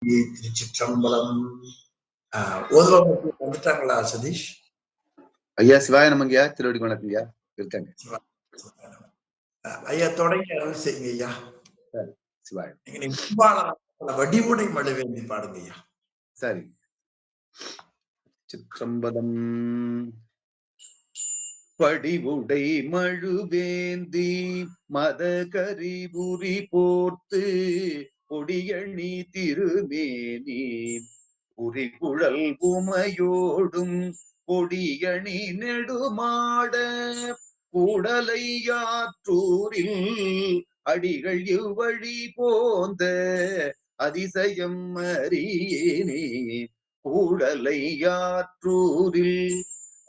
திருச்சிற்றம்பலம். ஓதுவாங்க வந்துட்டாங்களா சதீஷ்? ஐயா சிவாய நமங்கய்யா. திருவடி வணக்கங்கய்யா. இருக்காங்க ஐயா. தொடங்கி அருள் செய்யுங்க ஐயா. சிவாய. வடிவுடை மழுவேந்தி பாடுங்க ஐயா. சரி. சிற்றம்பலம். படிவுடை மழுவேந்தி மத கரிபுரி போர்த்து பொடியணி திருமேனி புரிகுழல் உமையோடும் பொடியணி நெடுமாட கூடலையாற்றூரில் அடிகள் இவ்வழி போந்த அதிசயம் அறியேனே. கூடலையாற்றூரில்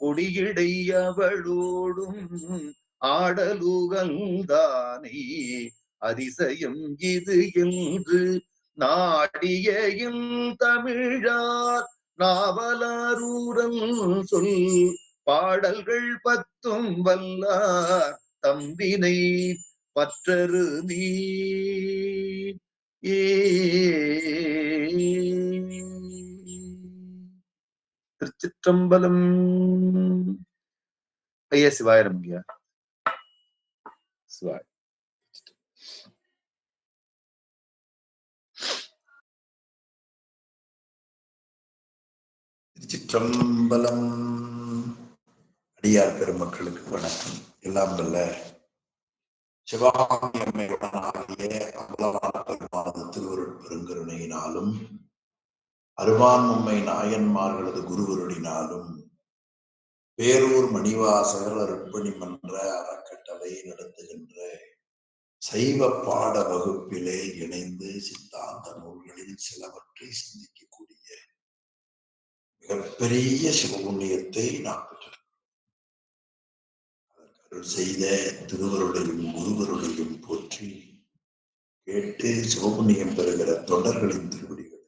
கொடியிடை அவளோடும் ஆடலுகள்தானே அதிசயம் இது என்று நாடிய தமிழார் நாவலாரூரல் சொல் பாடல்கள் பத்தும் வல்லார் தம்பினை பற்றரு நீ. திருச்சிற்றம்பலம். ஐயா சிவாய நமங்கய்யா. சிவாய. திருச்சிற்றம்பலம். அடியார் பெருமக்களுக்கு வணக்கம். எல்லாம் வல்ல சிவகாமி அம்மையுடனாகிய அம்பலவான பெருமானது திருவருள் பெருங்கருணையினாலும் அருவான் உம்மை நாயன்மார்களது குருவருளினாலும் பேரூர் மணிவாசகர் அருட்பணி மன்ற அறக்கட்டளை நடத்துகின்ற சைவ பாட வகுப்பிலே இணைந்து சித்தாந்த நூல்களில் சிலவற்றை சிந்திக்கக்கூடிய மிகப்பெரிய சிவபுண்ணியத்தை நாம் பெற்றிருக்கிறோம். அதற்கு செய்த திருவருளையும் குருவருளையும் போற்றி கேட்டு சிவபுண்ணியம் பெறுகிற தொண்டர்களின் திருவடிகளை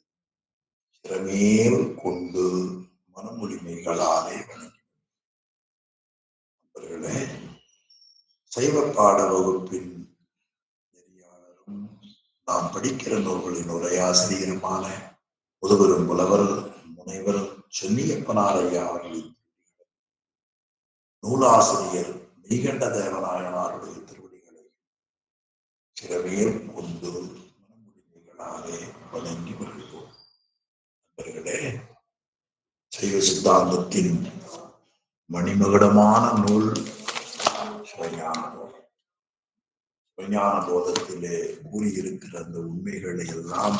சிறமேல் கொண்டு மனமொழிமைகளாலே வணங்கி அவர்களே சைவ பாட வகுப்பின் நெறியாளரும் நாம் படிக்கிற நூல்களின் உரையாசிரியருமான முதுபெரும் புலவர் முனைவர் சென்னியப்பனார் ஐயா அவர்களின் நூலாசிரியர் மெய்கண்ட தேவநாயனாருடைய திருவடிகளை சிறமேல் கொண்டு மனமுடிமைகளாலே வணங்கி வருகிறோம். நண்பர்களே, சைவ சித்தாந்தத்தின் மணிமகுடமான நூல் சிவஞான போதம். சிவஞான போதத்திலே கூறியிருக்கிற அந்த உண்மைகளை எல்லாம்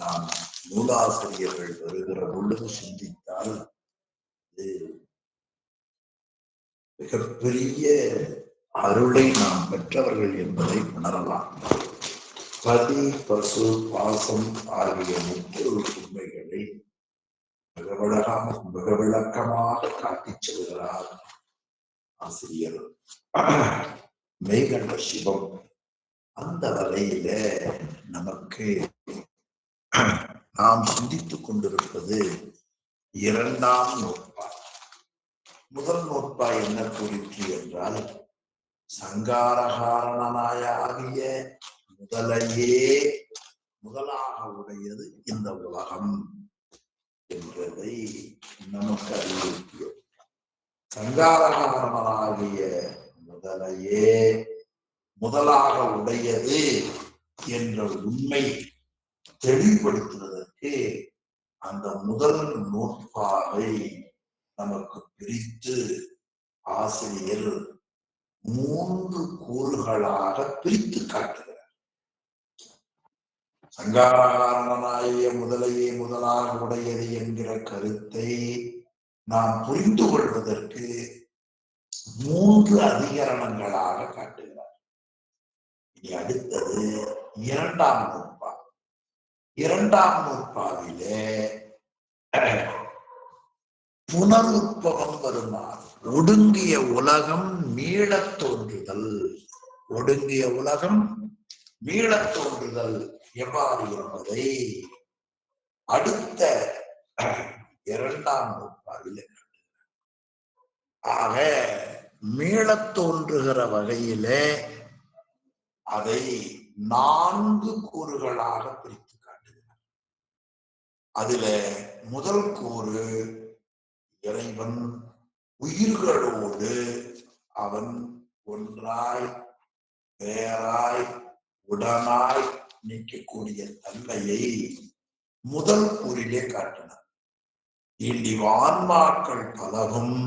நாம் நூலாசிரியர்கள் வருகிற பொழுது சிந்தித்தால் மிகப்பெரிய அருளை நாம் பெற்றவர்கள் என்பதை உணரலாம். பதி பசு பாசம் ஆகிய முப்பொருள் உண்மைகளை மிக விளக்கமாக காட்டிச் செல்கிறார் ஆசிரியர் மெய்கண்ட சிவம். அந்த வகையில நமக்கு நாம் சிந்தித்துக் கொண்டிருப்பது இரண்டாம் நூற்பாய். முதல் நூற்பாய் என்ன கூறிற்று என்றால், சங்காரகாரணனாயாகிய முதலையே முதலாக உடையது இந்த உலகம் என்றதை நமக்கு அறிவுறுத்தியது. சங்காரகாரணனாகிய முதலையே முதலாக உடையது என்ற உண்மை தெளிவுபடுத்துவதற்கு அந்த முதல் நூற்பாவை நமக்கு பிரித்து ஆசிரியர் 3 கூறுகளாக பிரித்து காட்டுகிறார். சங்காரகாரணனாகிய முதலையே முதலாக உடையது என்கிற கருத்தை நாம் புரிந்து கொள்வதற்கு 3 அதிகரணங்களாக காட்டுகிறார். இனி அடுத்தது இரண்டாம் நூற்பா. இரண்டாம் நூற்பாவிலே புனருற்பவம் வருமாறு, ஒடுங்கிய உலகம் மீளத் தோன்றுதல். ஒடுங்கிய உலகம் மீளத் தோன்றுதல் எவ்வாறு என்பதை அடுத்த இரண்டாம் நூற்பாவில். ஆக மீளத் தோன்றுகிற வகையிலே அதை 4 கூறுகளாக பிரித்து காட்டுகிறார். அதுல முதல் கூறு இறைவன் உயிர்களோடு அவன் ஒன்றாய் வேறாய் உடனாய் நிற்கக்கூடிய தன்மையை முதல் கூறிலே காட்டினார். ஆன்மாக்கள் பலவும்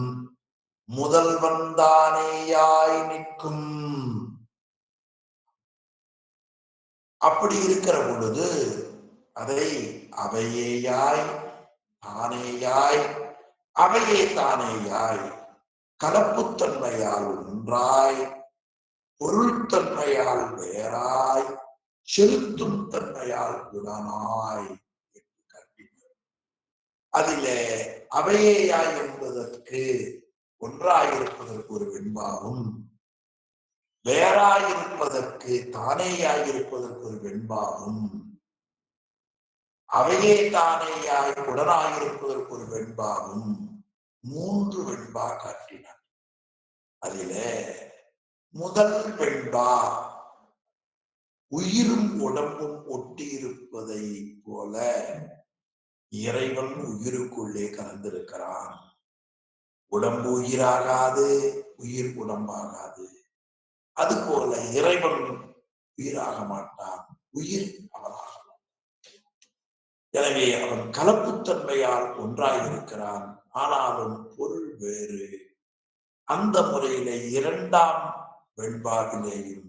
முதல்வன் தானேயாய் நிற்கும். அப்படி இருக்கிற பொழுது அதை அவையேயாய் தானேயாய் அவையே தானேயாய் கலப்புத்தன்மையால் ஒன்றாய் பொருள்தன்மையால் வேறாய் செலுத்தும் தன்மையால் உடனாய் என்று கற்பித்தார். அதிலே அவையேயாய் என்பதற்கு ஒன்றாயிருப்பதற்கு ஒரு வெண்பாவும், வேறாயிருப்பதற்கு தானேயாயிருப்பதற்கு ஒரு வெண்பாவும், அவையே தானேயாய் உடனாயிருப்பதற்கு ஒரு வெண்பாவும், 3 வெண்பா காட்டினார். அதிலே முதல் வெண்பா உயிரும் உடம்பும் ஒட்டியிருப்பதை போல இறைவன் உயிருக்குள்ளே கலந்திருக்கிறான். உடம்பு உயிராகாது, உயிர் உடம்பாகாது. அதுபோல இறைவன் உயிராக மாட்டான், உயிர் அவனாக மாட்டான். எனவே அவன் கலப்புத்தன்மையால் ஒன்றாயிருக்கிறான், ஆனாலும் பொருள் வேறு. அந்த முறையில 2ஆம் வெண்பாவிலேயும்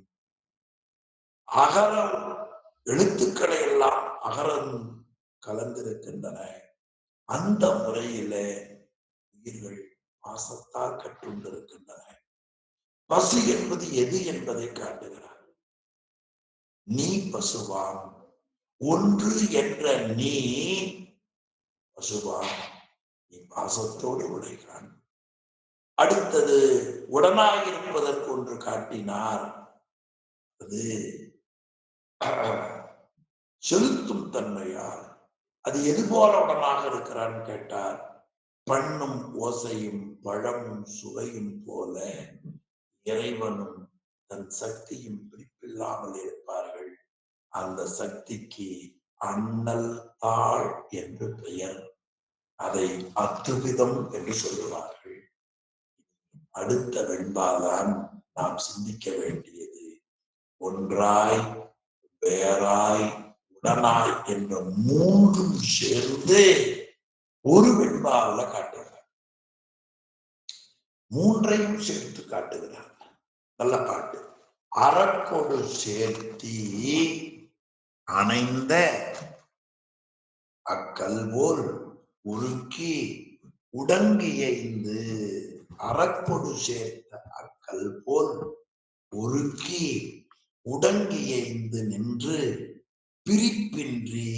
அகர எழுத்துக்களை எல்லாம் அகரம் கலந்திருக்கின்றன. அந்த முறையில உயிர்கள் பாசத்தால் கட்டுண்டிருக்கின்றன. பசு என்பது எது என்பதை காட்டுகிறார். நீ பசுவான், ஒன்று என்ற நீ பசுவான், நீ பாசத்தோடு உழைக்கிறான். அடுத்தது உடனாயிருப்பதற்கு ஒன்று காட்டினார். அது செலுத்தும் தன்மையால். அது எது போல உடனாக இருக்கிறான்னு கேட்டார். பண்ணும் ஓசையும் பழமும் சுவையும் போல இறைவனும் தன் சக்தியும் பிரிப்பில்லாமல் இருப்பார்கள். அந்த சக்திக்கு அண்ணல் தாள் என்று பெயர். அதை அத்துவிதம் என்று சொல்லுவார்கள். அடுத்த வெண்பாதான் நாம் சிந்திக்க வேண்டியது. ஒன்றாய் வேறாய் உடனாய் என்ற 3ம் சேர்ந்து ஒரு வெண்பாவில் காட்டுகிறார். 3ஐயும் சேர்த்து காட்டுகிறார். நல்ல பாட்டு. அறக்கொடு சேர்த்தி அணைந்த அக்கல் போல் உருக்கி உடங்கியைந்து. அறக்கொடு சேர்த்த அக்கல் போல் உருக்கி உடங்கியைந்து நின்று பிரிப்பின்றி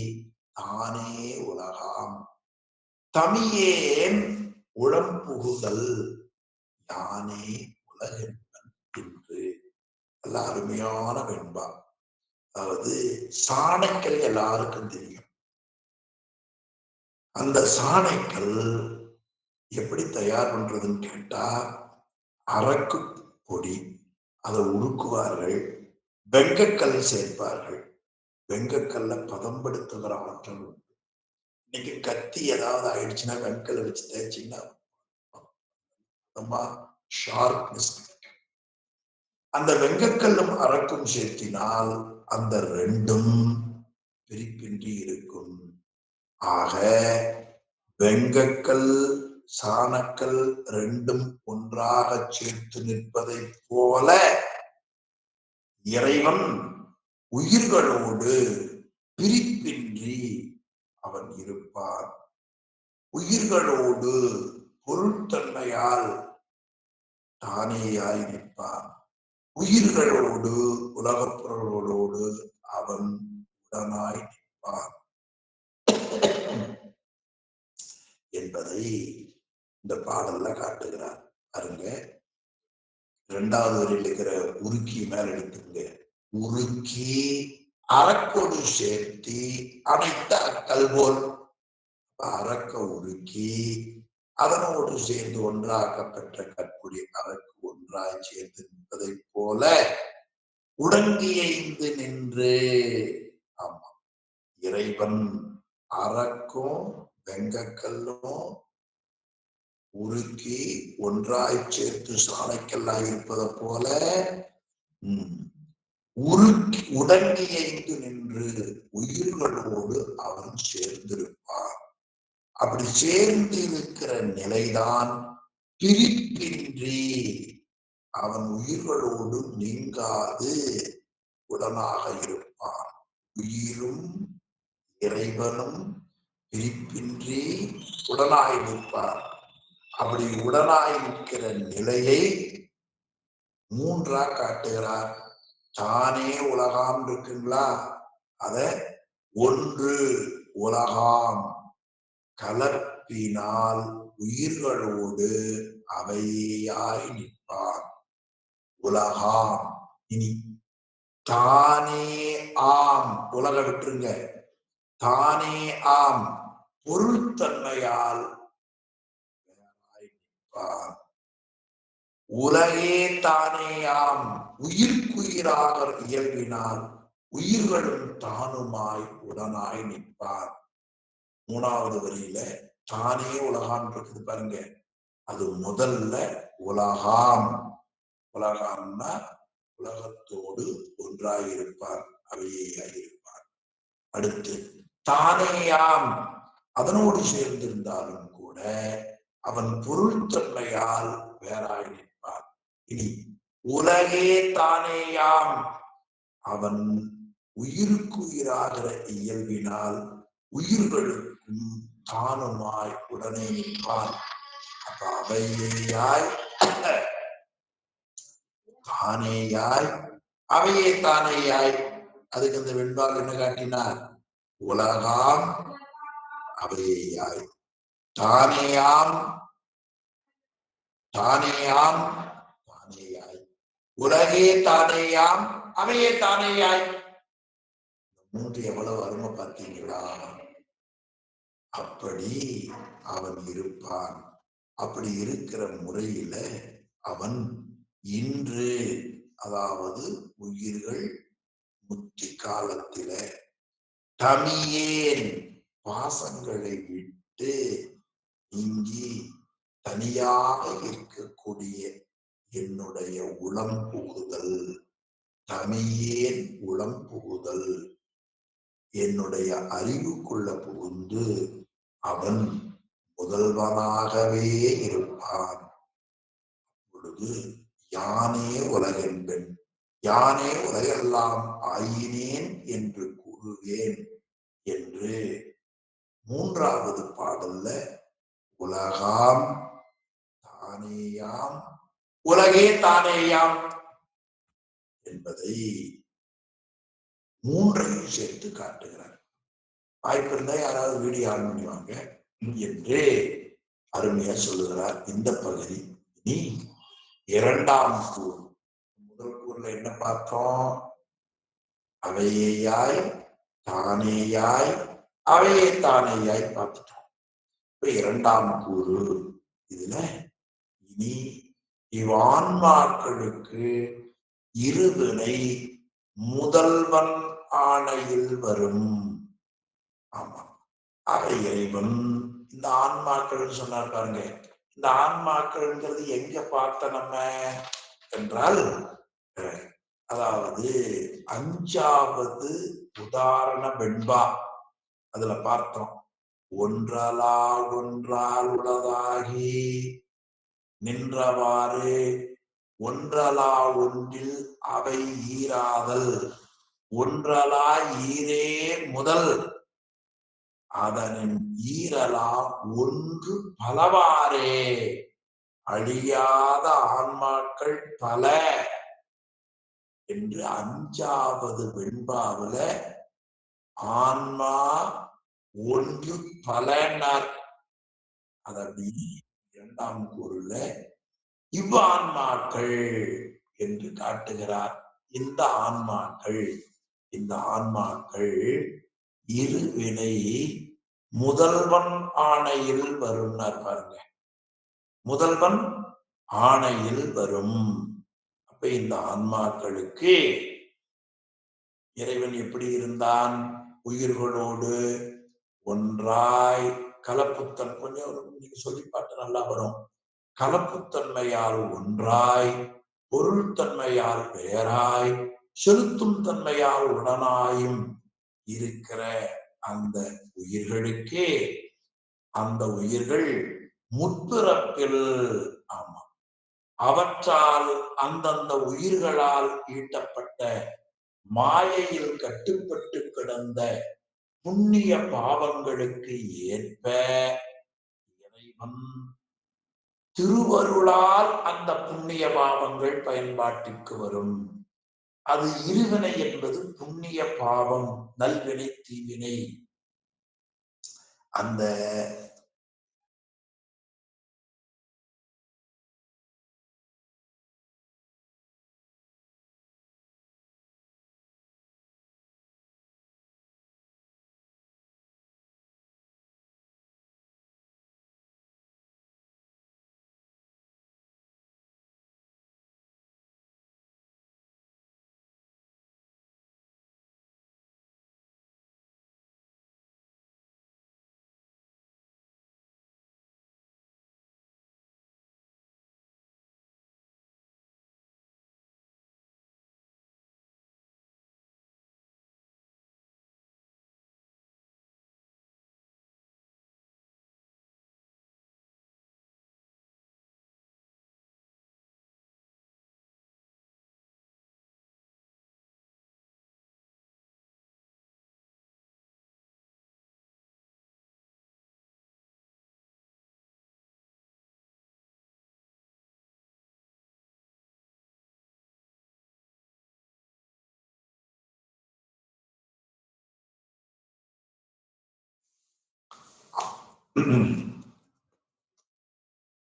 தானே உலகாம். தமியேன் உளம்புகுதல் யானே உலகென்பன் என்று. நல்ல அருமையான வெண்பா. அதாவது சாணைக்கல் எல்லாருக்கும் தெரியும். அந்த சாணைக்கல் எப்படி தயார் பண்றதுன்னு கேட்டா, அரக்கு பொடி அதை உருக்குவார்கள், வெங்கக்கல் சேர்ப்பார்கள். வெங்கக்கல்ல பதம்படுத்துகிற ஆற்றல் உண்டு. இன்னைக்கு கத்தி ஏதாவது ஆயிடுச்சுன்னா வெங்கல்ல வச்சு தேய்ச்சிங்கன்னா ஷார்ப்னஸ். அந்த வெங்கக்கல்லும் அரக்கும் சேர்த்தினால் அந்த 2ம் பிரிப்பின்றி இருக்கும். ஆக வெங்கக்கல் சாணக்கல் 2ம் ஒன்றாக சேர்த்து நிற்பதை போல இறைவன் உயிர்களோடு பிரிப்பின்றி அவன் இருப்பான். உயிர்களோடு பொருட்தன்மையால் தானேயாய் நிற்பான். உயிர்களோடு உலகப் பொருள்களோடு அவன் உடனாய் நிற்பான் என்பதை இந்த பாடல்ல காட்டுகிறார். பாருங்க, 2வது வரியில் இருக்கிற உருக்கி மேல எடுத்துங்க. உருக்கி அறக்கொடு சேர்த்தி அனைத்த அக்கல் போல். அரக்க உருக்கி அதனோடு சேர்ந்து ஒன்றாக்கப்பட்ட கற்புடைய அரக்கு ஒன்றாய் சேர்ந்து நிற்பதை போல உடங்கியைந்து நின்று. ஆமா, இறைவன் அரக்கும் வெங்கக்கல்லும் உருக்கி ஒன்றாய் சேர்த்து சாணைக்கல்லாய் இருப்பதை போல உருக்கி உடங்கியைந்து நின்று உயிர்களோடு அவன் சேர்ந்திருப்பான். அப்படி சேர்ந்து இருக்கிற நிலைதான் பிரிப்பின்றி அவன் உயிர்களோடு நீங்காது உடனாக இருப்பான். உயிரும் இறைவனும் பிரிப்பின்றி உடனாய் நிற்பார். அப்படி உடனாய் நிற்கிற நிலையை மூன்றா காட்டுகிறார். தானே உலகாம் இருக்குங்களா, அத ஒன்று உலகாம் கலப்பினால் உயிர்களோடு அவையாய் நிற்பான். உலகாம் இனி தானே ஆம், உலக விட்டுருங்க, தானே ஆம் பொருள்தன்மையால் நிற்பான். உலகே தானேயாம் உயிர்க்குயிராக இயல்பினால் உயிர்களும் தானுமாய் உடனாய் நிற்பான். மூணாவது வரியில தானே உலகாம் இருக்குது பாருங்க, அது முதல்ல உலகாம். உலகாம்னா உலகத்தோடு ஒன்றாயிருப்பான், அவையாயிருப்பான். அடுத்து தானேயாம், அதனோடு சேர்ந்திருந்தாலும் கூட அவன் பொருள்தன்மையால் வேறாய் நிற்பான். இனி உலகே தானேயாம், அவன் உயிருக்கு உயிராகிற இயல்பினால் உயிர்களுக்கும் தானுமாய் உடனே நிற்பான். அப்ப அவையாய் தானேயாய் அவையே தானேயாய், அதுக்கு இந்த வெண்பால் என்ன காட்டினார்? உலகாம் அவையாய், தானேயாம் தானேயாம் தானேயாய், உலகே தானேயாம் அவையே தானேயாய். மூன்று எவ்வளவு அருமை பார்த்தீங்களா? அப்படி அவன் இருப்பான். அப்படி இருக்கிற முறையில அவன் இன்று, அதாவது உயிர்கள் முத்தி காலத்தில தமியேன் பாசங்களை விட்டு நீங்கி தனியாக இருக்கக்கூடிய என்னுடைய உளம் புகுதல், தமியேன் உளம் புகுதல், என்னுடைய அறிவுக்குள்ள புகுந்து அவன் முதல்வனாகவே இருப்பான். பொழுது யானே உலகென்பெண், யானே உலகெல்லாம் ஆயினேன் என்று கூறுவேன் என்று மூன்றாவது பாடல்ல உலகாம் தானேயாம் உலகே தானேயாம் என்பதை மூன்றையும் சேர்த்து காட்டுகிறார். வாய்ப்பு இருந்தா யாராவது வீடியோ ஆன் பண்ணுவாங்க என்று அருமையா சொல்லுகிறார். இந்த பகுதி இனி இரண்டாம் கூறு. முதல் கூறுல என்ன பார்த்தோம்? அவையாய் தானேயாய் அவையே தானேயாய் பார்த்துட்டோம். இப்ப இரண்டாம் கூறு இதுல இனி இவ்வான்மாக்களுக்கு இருவினை முதல்வன் ஆணையில் வரும். ஆமா, அவை இறைவன் இந்த ஆன்மாக்கள் சொன்னார் பாருங்க. இந்த ஆன்மாக்கள்ங்கிறது எங்க பார்த்த நம்ம என்றால், அதாவது 5வது உதாரண வெண்பா அதுல பார்த்தோம். ஒன்றலா ஒன்றால் உளதாகி நின்றவாறு ஒன்றலா ஒன்றில் அவை ஈராதல், ஒன்றலா ஈரே முதல் அதனின் ஈரலா ஒன்று பலவாறே, அழியாத ஆன்மாக்கள் பல என்று 5வது வெண்பாவுல ஆன்மா ஒன்று பலனர். அதபடி இரண்டாம் கூறுல இவ்வான்மாக்கள் என்று காட்டுகிறார். இந்த ஆன்மாக்கள் இருவினை முதல்வன் ஆணையில் வரும். பாருங்க, முதல்வன் ஆணையில் வரும். அப்ப இந்த ஆன்மாக்களுக்கு இறைவன் எப்படி இருந்தான்? உயிர்களோடு ஒன்றாய் கலப்புத்தன் கொஞ்சம் நீங்க சொல்லி பாட்டு நல்லா வரும். கலப்புத்தன்மையால் ஒன்றாய், பொருள் தன்மையால் வேறாய், செலுத்தும் தன்மையால் உடனாயும் இருக்கிற அந்த உயிர்களுக்கே அந்த உயிர்கள் முற்பிறப்பில் ஆமா அவற்றால் அந்தந்த உயிர்களால் ஈட்டப்பட்ட மாயையில் கட்டுப்பட்டு கிடந்த புண்ணிய பாவங்களுக்கு ஏற்ப இறைவன் திருவருளால் அந்த புண்ணிய பாவங்கள் பயன்பாட்டிற்கு வரும். அது இருவினை என்பது புண்ணிய பாவம், நல்வினை தீவினை. அந்த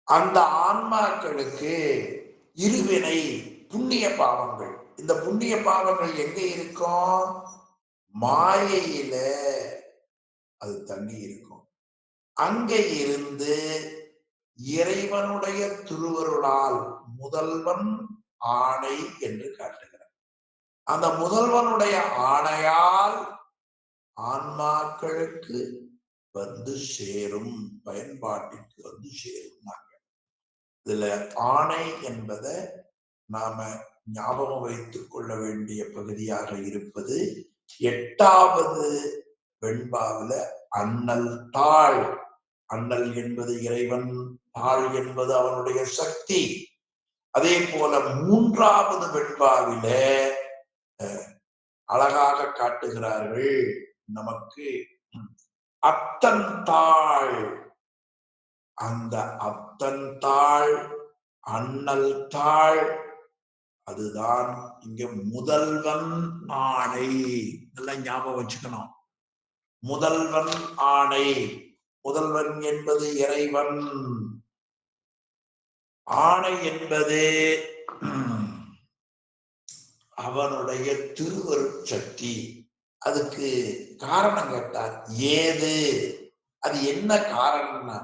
அந்த ஆன்மாக்களுக்கு இருவினை புண்ணிய பாவங்கள். இந்த புண்ணிய பாவங்கள் எங்க இருக்கும்? மாயையில அது தங்கி இருக்கும். அங்க இருந்து இறைவனுடைய திருவருளால் முதல்வன் ஆணை என்று காட்டுகிறார். அந்த முதல்வனுடைய ஆணையால் ஆன்மாக்களுக்கு வந்து சேரும், பயன்பாட்டிற்கு வந்து சேரும். இதுல ஆணை என்பதை நாம ஞாபகம் வைத்துக் கொள்ள வேண்டிய பகுதியாக இருப்பது 8வது வெண்பாவில அண்ணல் தாள். அண்ணல் என்பது இறைவன், தாள் என்பது அவனுடைய சக்தி. அதே போல 3வது வெண்பாவில அழகாக காட்டுகிறார்கள் நமக்கு அத்தன் தாள். அந்த அத்தன் தாள், அண்ணல் தாள், அதுதான் இங்க முதல்வன் ஆணை. நல்லா ஞாபகம் வச்சுக்கணும். முதல்வன் ஆணை. முதல்வன் என்பது இறைவன், ஆணை என்பது அவனுடைய திருவருட்சக்தி. அதுக்கு காரணம் கேட்டார். ஏது? அது என்ன காரணம்னா,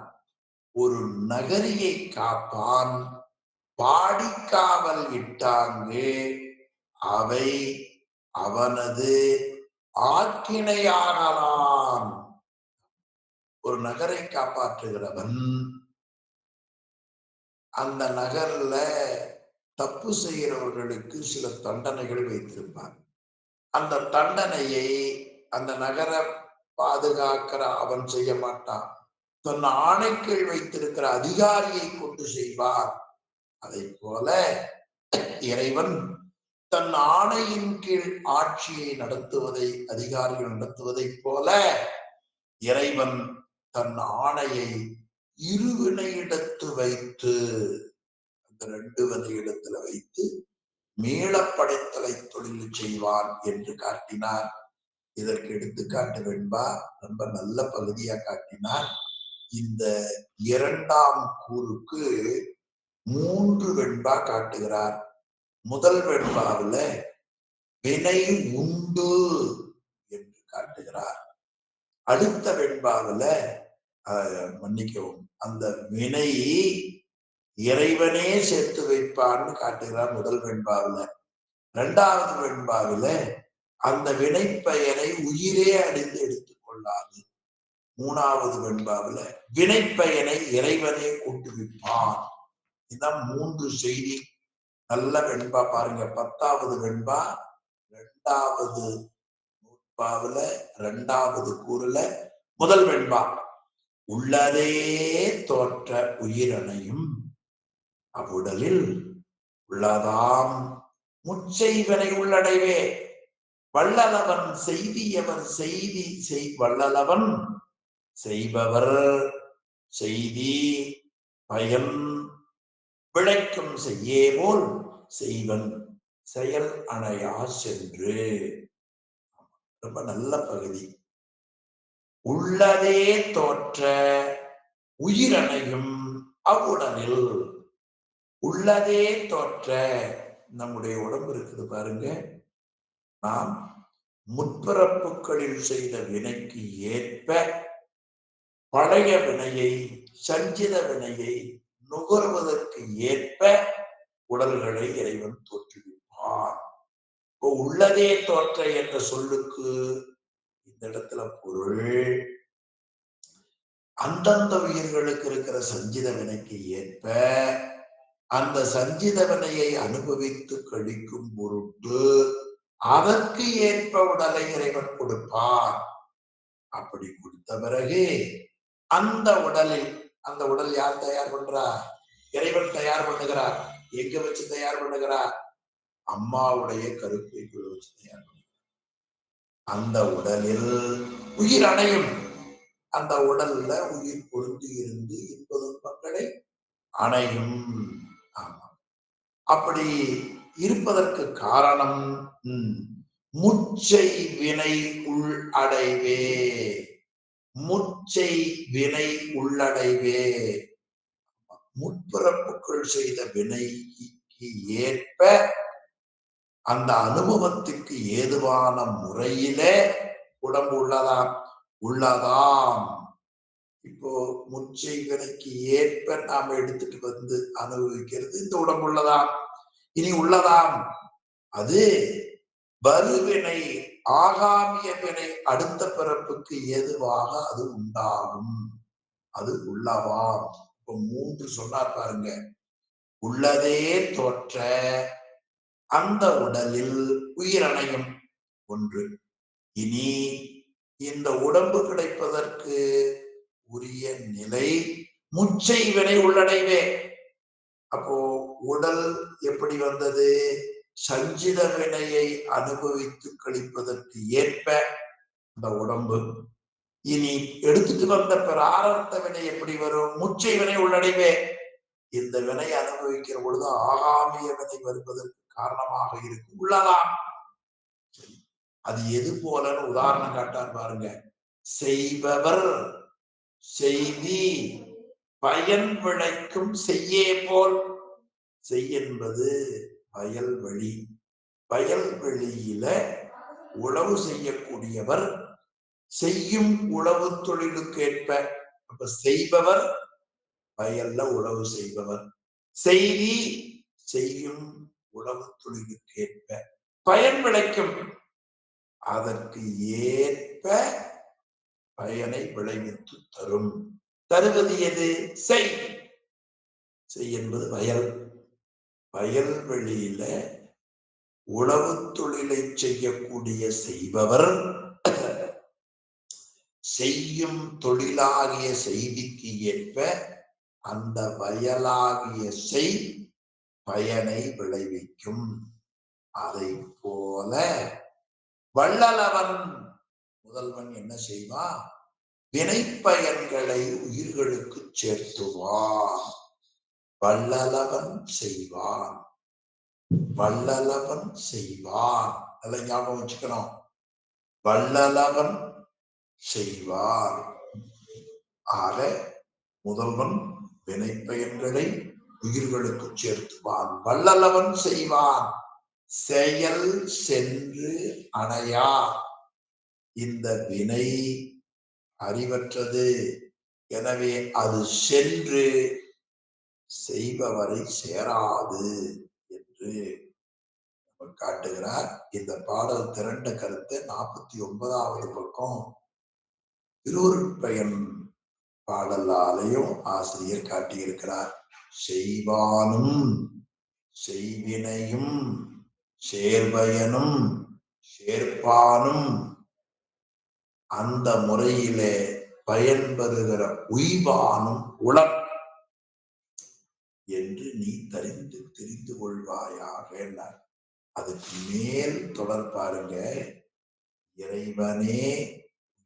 ஒரு நகரியை காப்பான் பாடிக்காவல் இட்டாங்கு அவை அவனது ஆக்கினையாகலாம். ஒரு நகரை காப்பாற்றுகிறவன் அந்த நகர்ல தப்பு செய்கிறவர்களுக்கு சில தண்டனைகள் வைத்திருப்பார். அந்த தண்டனையை அந்த நகரை பாதுகாக்கிற அவன் செய்ய மாட்டான். தன் ஆணைக்கீழ் வைத்திருக்கிற அதிகாரியை கொண்டு செய்வார். அதை போல இறைவன் தன் ஆணையின் கீழ் ஆட்சியை நடத்துவதை, அதிகாரிகள் நடத்துவதை போல இறைவன் தன் ஆணையை இருவினையிடத்து வைத்து, அந்த 2 வினையிடத்துல வைத்து மீளப்படைத்தலை தொழில் செய்வான் என்று காட்டினார். இதற்கு எடுத்துக்காட்டு வெண்பா ரொம்ப நல்ல பகுதியா காட்டினார். இந்த 2ஆம் கூறுக்கு 3 வெண்பா காட்டுகிறார். முதல் வெண்பாவில வினை உண்டு என்று காட்டுகிறார். அடுத்த வெண்பாவில மன்னிக்கவும், அந்த வினை இறைவனே சேர்த்து வைப்பான்னு காட்டுகிறார் முதல் வெண்பாவில. 2வது வெண்பாவில அந்த வினை பெயரை உயிரே அடிந்து எடுத்துக் கொள்ளாது. மூணாவது வெண்பாவில வினைப்பயனை இறைவனே கூட்டுவிப்பான். இதுதான் 3 செய்தி. நல்ல வெண்பா பாருங்க. 10வது வெண்பா 2வது நூற்பாவில 2வது கூறுல முதல் வெண்பா உள்ளதே தோற்ற உயிரணையும் அவ்வுடலில் உள்ளதாம் முச்செய்வனை உள்ளடைவே வள்ளலவன் செய்தியவர் செய்தி வள்ளலவன் செய்பவர் செய்தி பயன் விளைக்கும் செய்யே போல் செய்வன் செயல் அணையா சென்று. ரொம்ப நல்ல பகுதி. உள்ளதே தோற்ற உயிரணையும் அவ்வுடலில். உள்ளதே தோற்ற நம்முடைய உடம்பு இருக்குது பாருங்க. நாம் முற்பிறப்புகளில் செய்த வினைக்கு ஏற்ப பழைய வினையை சஞ்சித வினையை நுகர்வதற்கு ஏற்ப உடல்களை இறைவன் தோற்றுவிப்பான். உள்ளதே தோற்ற என்ற சொல்லுக்கு இந்த இடத்துல பொருள் அந்தந்த உயிர்களுக்கு இருக்கிற சஞ்சித வினைக்கு ஏற்ப அந்த சஞ்சித வினையை அனுபவித்து கழிக்கும் பொருட்டு அதற்கு ஏற்ப உடலை இறைவன் கொடுப்பான். அப்படி கொடுத்த பிறகு அந்த உடல் யார் தயார் பண்றார்? இறைவன் தயார் பண்ணுகிறார். எங்க வச்சு தயார் பண்ணுகிறார்? அம்மாவுடைய கருப்பைக்குள்ள வச்சு தயார் பண்ணுகிறார். அந்த உடலில் உயிர் அணையும். அந்த உடல்ல உயிர் பொருந்தி இருந்து இன்ப துன்பங்களை அணையும். ஆமா. அப்படி இருப்பதற்கு காரணம் முச்சை வினை உள் அடைவே. முச்சை வினை உள்ளடைவே. முற்பிறப்புகள் செய்த வினைக்கு ஏற்ப அந்த அனுபவத்துக்கு ஏதுவான முறையிலே உடம்பு உள்ளதாம். இப்போ முச்சை வினைக்கு ஏற்ப நாம எடுத்துட்டு வந்து அனுபவிக்கிறது இந்த உடம்பு உள்ளதாம். இனி உள்ளதாம் அது வருவினை ஆகாமிய வினை அடுத்த பிறப்புக்கு ஏதுவாக அது உண்டாகும். அது உள்ளவாம். இப்போ 3 சொன்னார் பாருங்க. உள்ளதே தோற்ற அந்த உடலில் உயிரணையும் ஒன்று. இனி இந்த உடம்பு கிடைப்பதற்கு உரிய நிலை முச்சை வினை உள்ளடைவே. அப்போ உடல் எப்படி வந்தது? சஞ்சித வினையை அனுபவித்து கழிப்பதற்கு ஏற்ப அந்த உடம்பு. இனி எடுத்துட்டு வந்த பிராரத்த வினை எப்படி வரும்? முச்சை வினை உள்ளடைவே. இந்த வினை அனுபவிக்கிற பொழுது ஆகாமிய வினை வருவதற்கு காரணமாக இருக்கு உள்ளதாம். அது எது போலன்னு உதாரணம் காட்டார் பாருங்க. செய்பவர் செய்தி பயன் விளைக்கும் செய்யே போல். செய் என்பது வயல்வெளி. வயல்வெளியில உழவு செய்யக்கூடியவர் செய்யும் உழவு தொழிலுக்கு ஏற்ப. அப்ப செய்பவர் வயல்ல உழவு செய்பவர். செய்தி செய்யும் உழவு தொழிலுக்கு ஏற்ப பயன் விளைக்கும். அதற்கு ஏற்ப பயனை விளைவித்து தரும். தருவது எது? செய். செய் என்பது வயல். வயல்வெளியில உழவு தொழிலை செய்யக்கூடிய செய்பவர் செய்யும் தொழிலாகிய செய்திக்கு ஏற்ப அந்த வயலாகிய செய் பயனை விளைவிக்கும். அதை போல வள்ளலவன் முதல்வன் என்ன செய்வான்? வினைப்பயன்களை உயிர்களுக்கு சேர்த்துவான். வள்ளலவன் செய்வான். வள்ளலவன் செய்வான். நல்ல ஞாபகம் வச்சுக்கணும். வள்ளலவன் செய்வான். ஆக முதல்வன் வினைப்பயன்களை உயிர்களுக்கு சேர்த்துவான். வள்ளலவன் செய்வான். செயல் சென்று அணையா. இந்த வினை அறிவற்றது. எனவே அது சென்று செய்பவரை சேராது என்று காட்டுகிறார். இந்த பாடல் திரண்ட கருத்தை 49வது பக்கம் திருவருட்பயன் பாடலாலையும் ஆசிரியர் காட்டியிருக்கிறார். செய்வானும் செய்வினையும் சேர்வயனும் சேர்ப்பானும் அந்த முறையிலே பயன்பெறுகிற உய்வானும் உளம் என்று நீ தெரிந்து கொள்வாயாக. அதுக்கு மேல் தொடர் பாருங்க. இறைவனே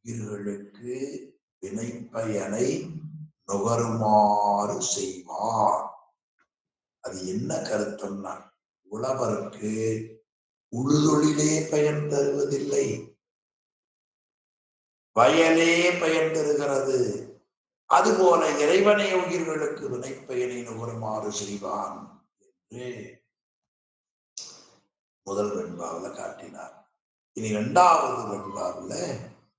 உயிர்களுக்கு வினைப்பயனை நுகருமாறு செய்வான். அது என்ன கருத்தம்னா, உழவருக்கு உழுதொழிலே பயன் தருவதில்லை, வயலே பயன் தருகிறது. அதுபோல இறைவனை உயிர்களுக்கு வினைப்பயனை நுகருமாறு செய்வான் என்று முதல் வெண்பாவில காட்டினார். இனி இரண்டாவது வெண்பாவில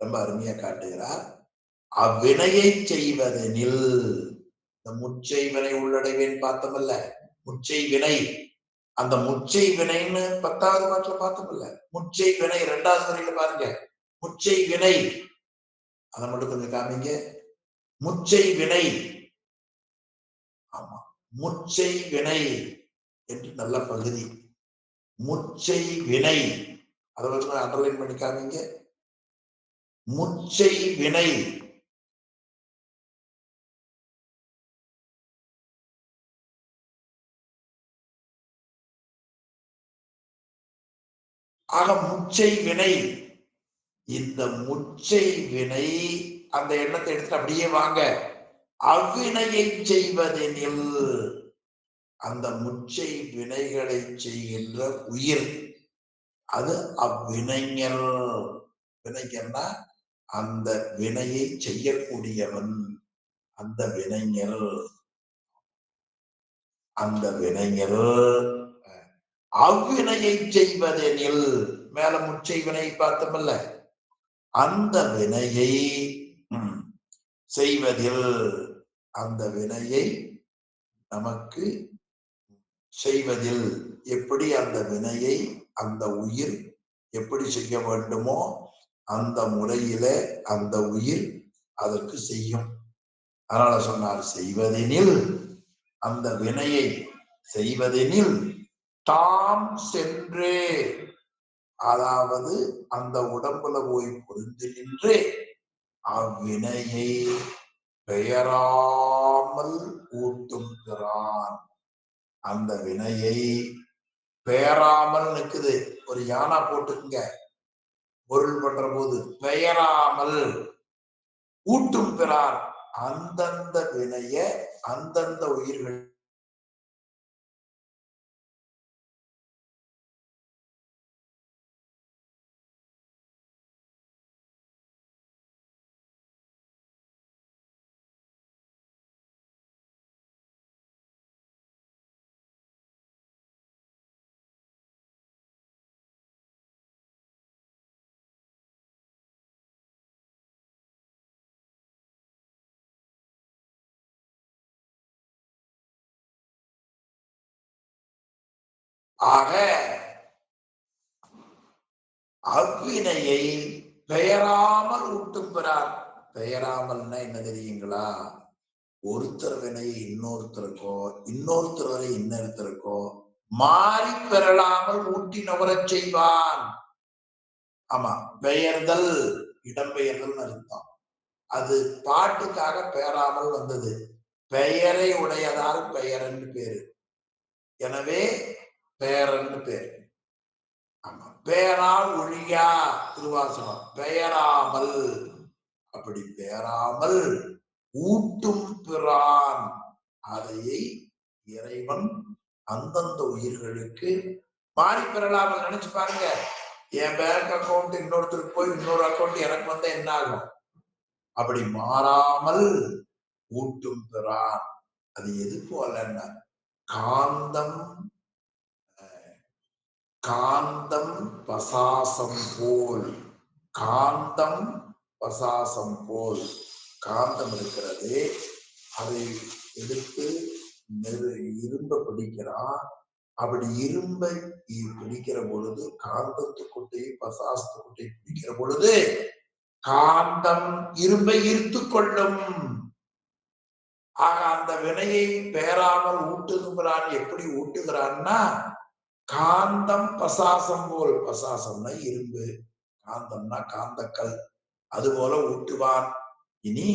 ரொம்ப அருமையா காட்டுகிறார். அவ்வினையை செய்வதெனில், இந்த முச்சை வினை உள்ளடைவேன் பார்த்தோம்ல, முச்சை வினை, அந்த முச்சை வினைன்னு 10வது பாட்டுல பார்த்தோம்ல, முச்சை வினை 2வது வரையில பாருங்க. முச்சை வினை அதை மட்டும் கொஞ்சம் காமிங்க. முச்சை வினை, ஆமா, முச்சை வினை என்று நல்ல பகுதி. முச்சை வினை அதை வச்சு அண்டர்லைன் பண்ணி காமிங்க. முச்சை வினை ஆக முச்சை வினை, இந்த முச்சை வினை அந்த எண்ணத்தை எடுத்துட்டு அப்படியே வாங்க. அவ்வினையை செய்வதெனில், அந்த முச்சை வினைகளை செய்கின்ற உயிர், அது அவ்வினைஞர். வினைஞர்னா அந்த வினையை செய்யக்கூடியவன், அந்த வினைஞர். அந்த வினைஞர் அவ்வினையை செய்வதெனில், மேல முச்சை வினை பார்த்தோம்ல, அந்த வினையை செய்வதில், அந்த வினையை நமக்கு செய்வதில், எப்படி அந்த வினையை அந்த உயிர் எப்படி செய்ய வேண்டுமோ அந்த முறையில அந்த உயிர் அதற்கு செய்யும். அதனால சொன்னார், செய்வதெனில், அந்த வினையை செய்வதெனில் தாம் சென்று, அதாவது அந்த உடம்புல போய் பொருந்து நின்று அவ்வினையை பெயராமல் ஊட்டும் திறான். அந்த வினையை பெயராமல் நிக்குது, ஒரு யானா போட்டுக்குங்க பொருள் பண்ற போது, பெயராமல் ஊட்டும் பிறான். அந்தந்த வினைய அந்தந்த உயிர்கள் ஆக அவ்வினையை பெயராமல் ஊட்டும் பெறார். பெயராமல்னா என்ன தெரியுங்களா? ஒருத்தர் வினையை இன்னொருத்தருக்கோ, இன்னொருத்தர் வரை இன்னொருத்தருக்கோ மாறி பெறலாமல் ஊட்டி நுகரச் செய்வான். ஆமா, பெயர்தல், இடம்பெயர்தல் அர்த்தம். அது பாட்டுக்காக பெயராமல் வந்தது. பெயரை உடையதால் பெயரன்னு பேரு, எனவே பெயரன்னு பேரு. ஆமா, பெயரால் ஒழியா திருவாசகம், பெயராமல், அப்படி பெயராமல் ஊட்டும் பிறான். அதையை இறைவன் அந்தந்த உயிர்களுக்கு மாறி பெறலாமல். நினைச்சு பாருங்க, என் பேங்க் அக்கௌண்ட் இன்னொருத்தருக்கு போய் இன்னொரு அக்கௌண்ட் எனக்கு வந்தா என்ன ஆகும்? அப்படி மாறாமல் ஊட்டும் பிறான். அது எது போலன்னா, காந்தம் காந்தம் பசாசம் போல், காந்தம் பசாசம் போல், காந்தம் இருக்கிறது, அதை எடுத்து இரும்ப பிடிக்கிறான். அப்படி இரும்பை பிடிக்கிற பொழுது, காந்தத்துக்குட்டையும் பசாசத்துக்குட்டையும் பிடிக்கிற பொழுது காந்தம் இரும்பை ஈர்த்து கொள்ளும். ஆக அந்த வினையை பேராமல் ஊட்டுகிறான். எப்படி ஊட்டுகிறான்னா, காந்தம் பசாசம் போல், பசாசம்னா இரும்பு, காந்தம்னா காந்தக்கல், அதுபோல ஊட்டுவான். இனி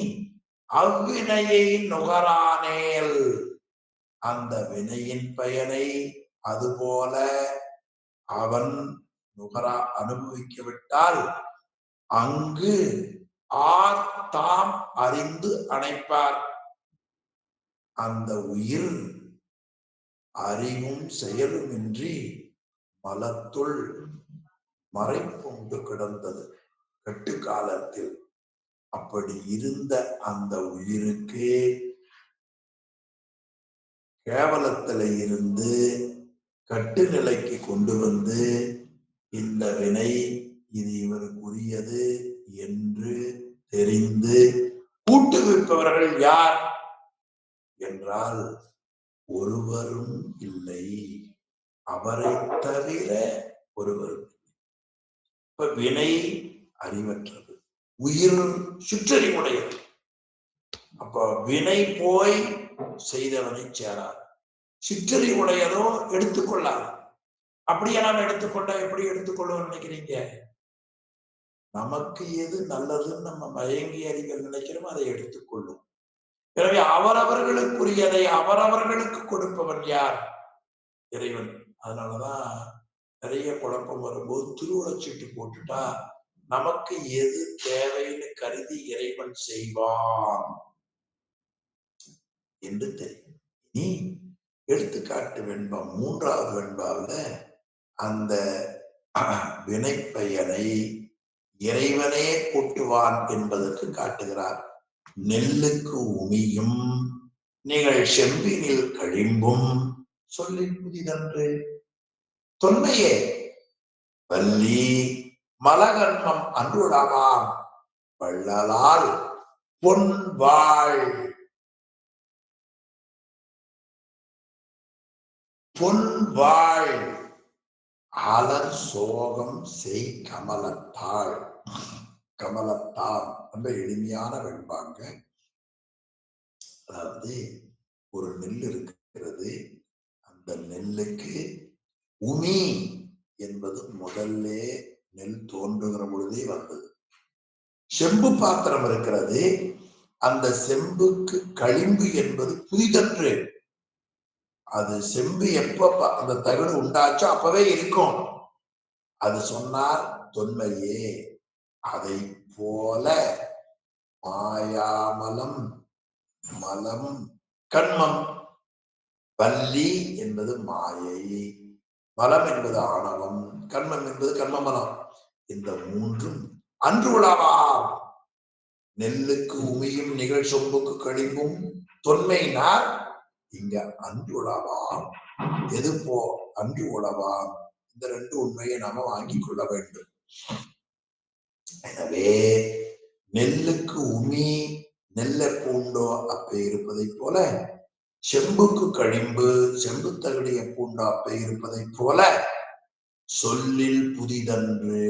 அவ்வினையை நுகரானேல், அந்த வினையின் பயனை அதுபோல அவன் நுகரா அனுபவிக்க விட்டால் அங்கு ஆர் தாம் அறிந்து அணைப்பார். அந்த உயிர் அறிவும் செயலுமின்றி மலத்துள் மறைப்புண்டு கிடந்தது கட்டுக்காலத்தில். அப்படி இருந்த அந்த உயிருக்கு கேவலத்தில இருந்து கட்டுநிலைக்கு கொண்டு வந்து இந்த வினை இது இவருக்குரியது என்று தெரிந்து கூட்டுவிப்பவர்கள் யார் என்றால் ஒருவரும் இல்லை, அவரை தவிர ஒருவரும். இப்ப வினை அறிவற்றது, உயிர் சுற்றறிவுடையது. அப்ப வினை போய் செய்தவனை சேராது, சிற்றறிவுடையதோ எடுத்துக்கொள்ளாது. அப்படியே நாம் எடுத்துக்கொண்டா எப்படி எடுத்துக்கொள்ளும் நினைக்கிறீங்க? நமக்கு எது நல்லதுன்னு நம்ம மயங்கி அறிவில் நினைக்கிறோம், அதை எடுத்துக்கொள்ளும். எனவே அவரவர்களுக்குரியதை அவரவர்களுக்கு கொடுப்பவன் யார்? இறைவன். அதனாலதான் நிறைய குழப்பம் வரும்போது திருவுளச்சீட்டு போட்டுட்டா நமக்கு எது தேவைன்னு கருதி இறைவன் செய்வான் என்று தெரியும். நீ எடுத்துக்காட்டு வெண்பா, மூன்றாவது வெண்பாவில் அந்த வினைப்பயனை இறைவனே கொட்டுவான் என்பதற்கு காட்டுகிறார். நெல்லுக்கு உமியும் நீங்கள் செம்பினில் கழிம்பும் சொல்லி புதிதன்று தொன்மையே வள்ளி மலகன்மம் அன்றுடவாம் வள்ளலால் பொன்வாள் பொன்வாள் அலர் சோகம் செய் கமலத்தாள். கமலத்தாள் ரொம்ப எளிமையான வெண்பாங்க. அதாவது ஒரு நெல் இருக்கிறது, அந்த நெல்லுக்கு உமி என்பது முதல்ல நெல் தோன்றுகிற பொழுதே வந்தது. செம்பு பாத்திரம் இருக்கிறது, அந்த செம்புக்கு களிம்பு என்பது புதிதன்று. அது செம்பு எப்ப அந்த தகடு உண்டாச்சோ அப்பவே இருக்கும். அது சொன்னார் தொன்மையே. அதை போல மாயாமலம் மலம் கண்மம். வள்ளி என்பது மாயை, மலம் என்பது ஆணவம், கண்மம் என்பது கண்மமலம். இந்த மூன்றும் அன்று உளவாம். நெல்லுக்கு உமியும் நிகழ் சொம்புக்கு கழிவும் தொன்மையினார் இங்க அன்று உளவாம். எது போ அன்று உளவாம். இந்த ரெண்டு உண்மையை நாம வாங்கிக் கொள்ள வேண்டும். எனவே நெல்லுக்கு உமி நெல்லை பூண்டோ அப்ப இருப்பதை போல, செம்புக்கு கழிம்பு செம்பு தகுடிய பூண்டோ அப்ப இருப்பதை போல, சொல்லில் புதிதன்று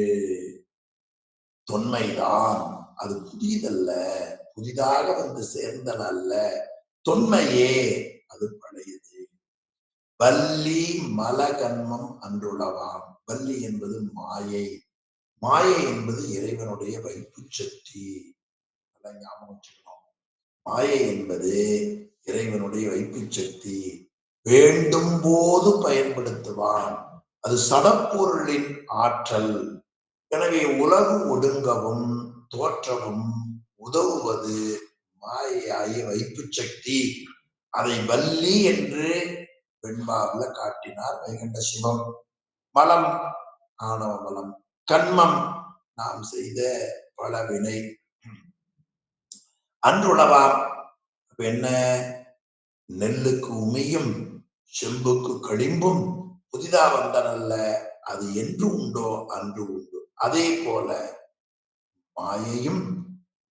தொன்மைதான். அது புதிதல்ல, புதிதாக வந்து சேர்ந்தன அல்ல, தொன்மையே அது பழையது. வள்ளி மலகன்மம் அன்றுளவாம். வள்ளி என்பது மாயை, மாயை என்பது இறைவனுடைய வைப்பு சக்தி. ஞாபகம் வச்சுக்கணும். மாயை என்பது இறைவனுடைய வைப்பு சக்தி, வேண்டும் போது பயன்படுத்துவான். அது சடப்பொருளின் ஆற்றல். எனவே உலகு ஒடுங்கவும் தோற்றவும் உதவுவது மாயையாகிய வைப்பு சக்தி. அதை வள்ளி என்று வெண்பாவில் காட்டினார் வைகண்ட சிவம். மலம் ஆணவ மலம், கண்மம் நாம் செய்த பல வினை. அன்றுளவாம் என்ன? நெல்லுக்கு உமியும் செம்புக்கு களிம்பும் புதிதா வந்தனல்ல, அது என்று உண்டோ அன்று உண்டு. அதே போல மாயையும்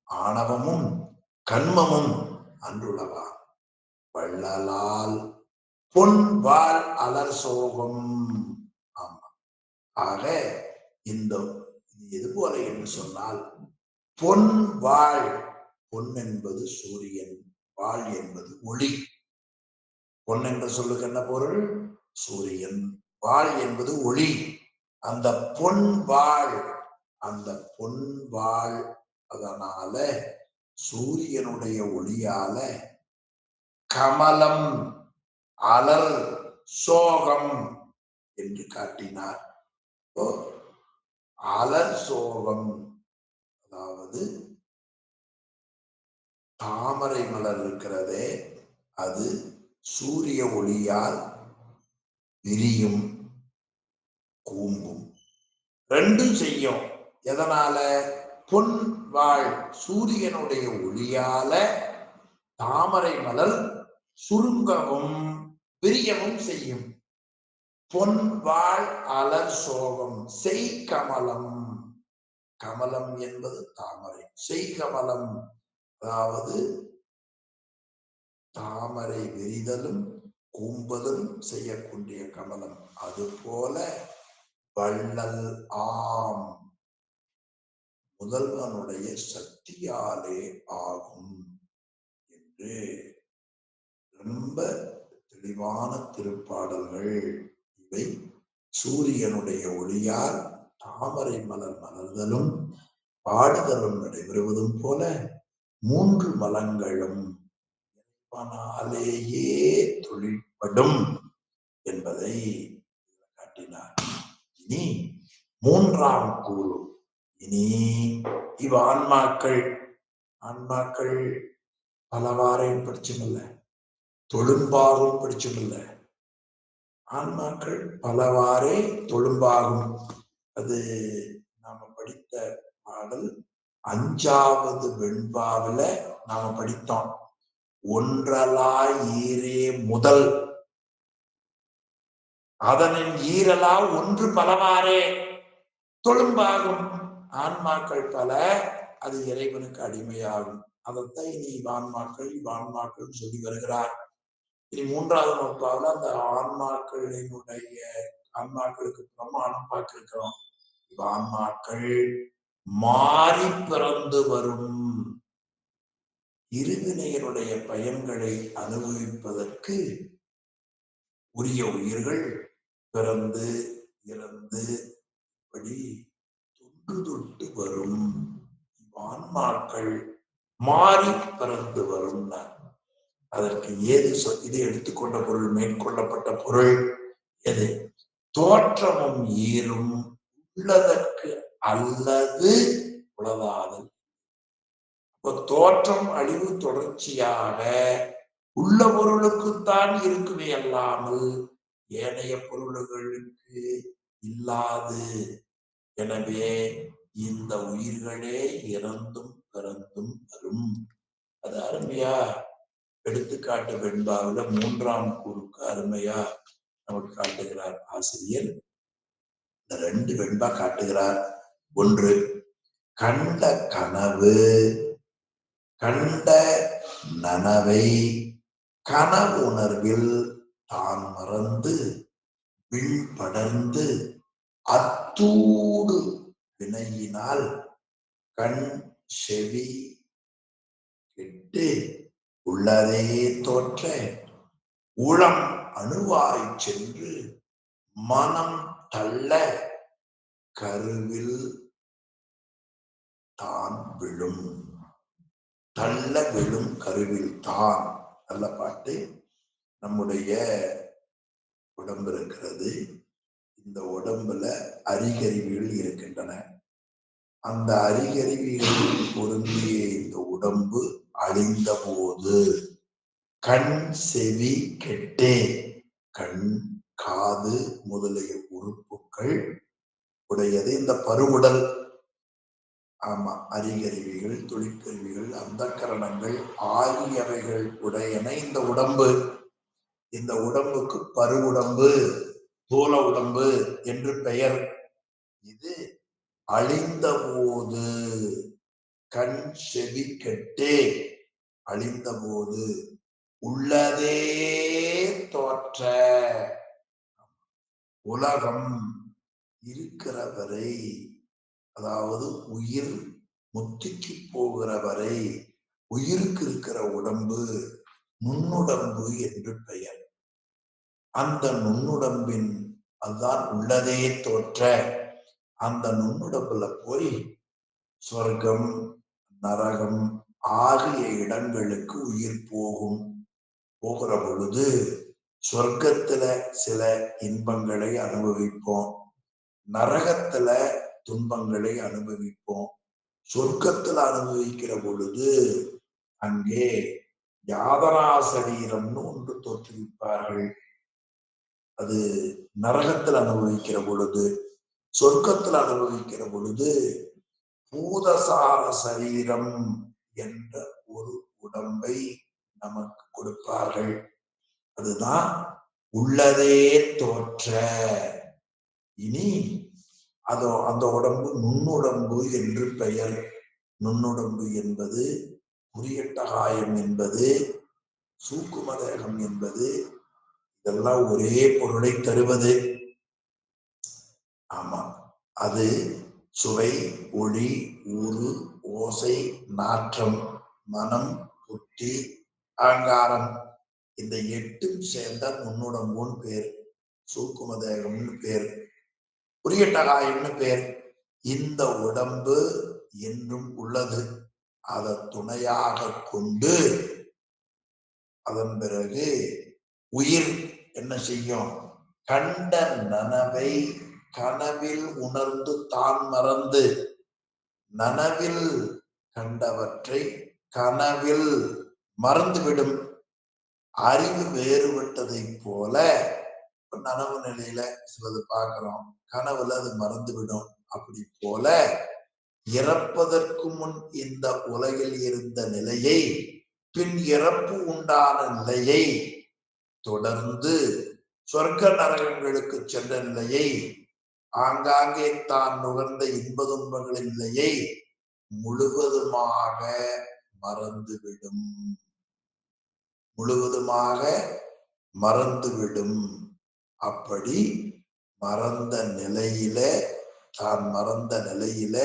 ஆணவமும் கண்மமும் அன்றுளவாம் வள்ளலால் பொன்வாள் அலர் சோகம். ஆமா. ஆக இந்த எது போல என்று சொன்னால், பொன் வாழ், பொன் என்பது சூரியன், வாழ் என்பது ஒளி. பொன் என்ற சொல்லுக்கு என்ன பொருள்? சூரியன். வாழ் என்பது ஒளி. அந்த பொன் வாழ், அந்த பொன் வாழ், அதனால சூரியனுடைய ஒளியால கமலம், அலர், சோகம் என்று காட்டினார். அலர் சோகம், அதாவது தாமரை மலர் இருக்கிறதே, அது சூரிய ஒளியால் விரியும், கூம்பும். ரெண்டும் செய்யும். எதனால? பொன் வாழ் சூரியனுடைய ஒளியால தாமரை மலர் சுருங்கவும் விரியவும் செய்யும். பொன் வாழ் அலர் சோகம், செய் கமலம். கமலம் என்பது தாமரை. செய் கமலம், அதாவது தாமரை விரிதலும் கூம்பலும் செய்யக்கூடிய கமலம். அதுபோல வள்ளல் ஆம், முதல்வனுடைய சக்தியாலே ஆகும் என்று ரொம்ப தெளிவான திருப்பாடல்கள் இவை. சூரியனுடைய ஒளியால் தாமரை மலர் மலர்தலும் பாடுதலும் நடைபெறுவதும் போல மூன்று மலங்களும் இறைவனாலேயே தொழிற்படும் என்பதை காட்டினார். இனி மூன்றாம் கூறு. இனி இவ் ஆன்மாக்கள் பலவாரையும் படிச்சுமில்ல, தொழும்பாகும் படிச்சுமில்ல. ஆன்மாக்கள் பலவாறே தொழும்பாகும். அது நாம படித்த பாடல் 5வது வெண்பாவில நாம படித்தோம். ஒன்றலாய் ஈரே முதல், அதனின் ஈரலா ஒன்று பலவாறே தொழும்பாகும். ஆன்மாக்கள் பல, அது இறைவனுக்கு அடிமையாகும். அதைத்தான் இனி ஆன்மாக்கள் சொல்லி வருகிறார். இனி 3வது நூற்பாவில் அந்த ஆன்மாக்களுக்கு பிரமாணம் பார்த்திருக்கிறோம். ஆன்மாக்கள் மாறி பிறந்து வரும், இருவினையினுடைய பயன்களை அனுபவிப்பதற்கு உரிய உயிர்கள் பிறந்து இறந்து இப்படி தொன்று தொட்டு வரும். ஆன்மாக்கள் மாறி பிறந்து வரும். அதற்கு ஏது இது எடுத்துக்கொண்ட பொருள், மேற்கொள்ளப்பட்ட பொருள் எது? தோற்றமும் ஈரும் உள்ளதற்கு அல்லது உளதாதல். இப்ப தோற்றம் அழிவு தொடர்ச்சியாக உள்ள பொருளுக்குத்தான் இருக்குமே அல்லாமல் ஏனைய பொருள்களுக்கு இல்லாது. எனவே இந்த உயிர்களே இறந்தும் பிறந்தும் வரும். அது அருமையா எடுத்துக்காட்டு வெண்பாவில 3ஆம் கூறுக்கு அருமையா நமக்கு காட்டுகிறார் ஆசிரியர். இந்த 2 வெண்பா காட்டுகிறார். ஒன்று, கண்ட கனவு கண்ட நனவை கனவுணர்வில் தான் மறந்து விண்படர்ந்து அத்தூடு வினையினால் கண் செவி கெட்டு உள்ளதே தோற்ற உளம் அணுவாய் சென்று மனம் தள்ள கருவில் தான் விழும். தள்ள விழும் கருவில் தான். நல்ல பாட்டு. நம்முடைய உடம்பு இருக்கிறது. இந்த உடம்புல அறிகருவிகள் இருக்கின்றன. அந்த அறிகருவிகள் பொருந்திய இந்த உடம்பு அழிந்த போது கண் செவி கெட்டே, கண் காது முதலிய உறுப்புகள் உடையது இந்த பருவுடல். ஆமா, அறிகருவிகள், தொழிற்கருவிகள், அந்த கரணங்கள் ஆகியவைகள் உடையன இந்த உடம்பு. இந்த உடம்புக்கு பருவுடம்பு, தோல உடம்பு என்று பெயர். இது அழிந்த போது கண் செவி கெட்டே, அழிந்த போது உள்ளதே தோற்ற, உலகம் இருக்கிறவரை, அதாவது உயிர் முத்திக்கு போகிற வரை உயிருக்கு இருக்கிற உடம்பு நுண்ணுடம்பு என்று பெயர். அந்த நுண்ணுடம்பின் அதுதான் உள்ளதே தோற்ற அந்த நுண்ணுடம்புல போய் சொர்க்கம் நரகம் ஆகிய இடங்களுக்கு உயிர் போகிற பொழுது சொர்க்கத்துல சில இன்பங்களை அனுபவிப்போம், நரகத்துல துன்பங்களை அனுபவிப்போம். சொர்க்கத்துல அனுபவிக்கிற பொழுது அங்கே யாதனா சரீரம்னு ஒன்று தோற்றுவிப்பார்கள். அது நரகத்தில் அனுபவிக்கிற பொழுது. சொர்க்கத்தில் அனுபவிக்கிற பொழுது பூதசார சரீரம் என்ற ஒரு உடம்பை நமக்கு கொடுப்பார்கள். அதுதான் உள்ளதே தோற்ற. இனி அந்த உடம்பு நுண்ணுடம்பு என்று பெயர். நுண்ணுடம்பு என்பது புரியட்டகாயம் என்பது சூக்குமதேகம் என்பது இதெல்லாம் ஒரே பொருளை தருவது. ஆமா, அது சுவை, ஒளி, ஊறு, ஓசை, நாற்றம், மனம், புத்தி, அகங்காரம் இந்த 8ம் சேர்ந்த நுண்ணுடம்புன்னு பேர், சூக்குமதேகம்னு பேர், புரியட்டகாயம்னு பேர். இந்த உடம்பு என்றும் உள்ளது. அதை துணையாக கொண்டு அதன் பிறகு உயிர் என்ன செய்யும்? கண்ட நனவை கனவில் உணர்ந்து தான் மறந்து, நனவில் கண்டவற்றை கனவில் மறந்துவிடும். அறிவு வேறுபட்டதை போல நனவு நிலையில சிலது பார்க்கிறோம், கனவுல அது மறந்துவிடும். அப்படி போல இறப்பதற்கு முன் இந்த உலகில் இருந்த நிலையை, பின் இறப்பு உண்டான நிலையை, தொடர்ந்து சொர்க்க நரகங்களுக்கு சென்ற நிலையை, ஆங்காங்கே தான் நுகர்ந்த இன்ப துன்பங்களின் நிலையை முழுவதுமாக மறந்துவிடும். முழுவதுமாக மறந்துவிடும். அப்படி மறந்த நிலையில, தான் மறந்த நிலையில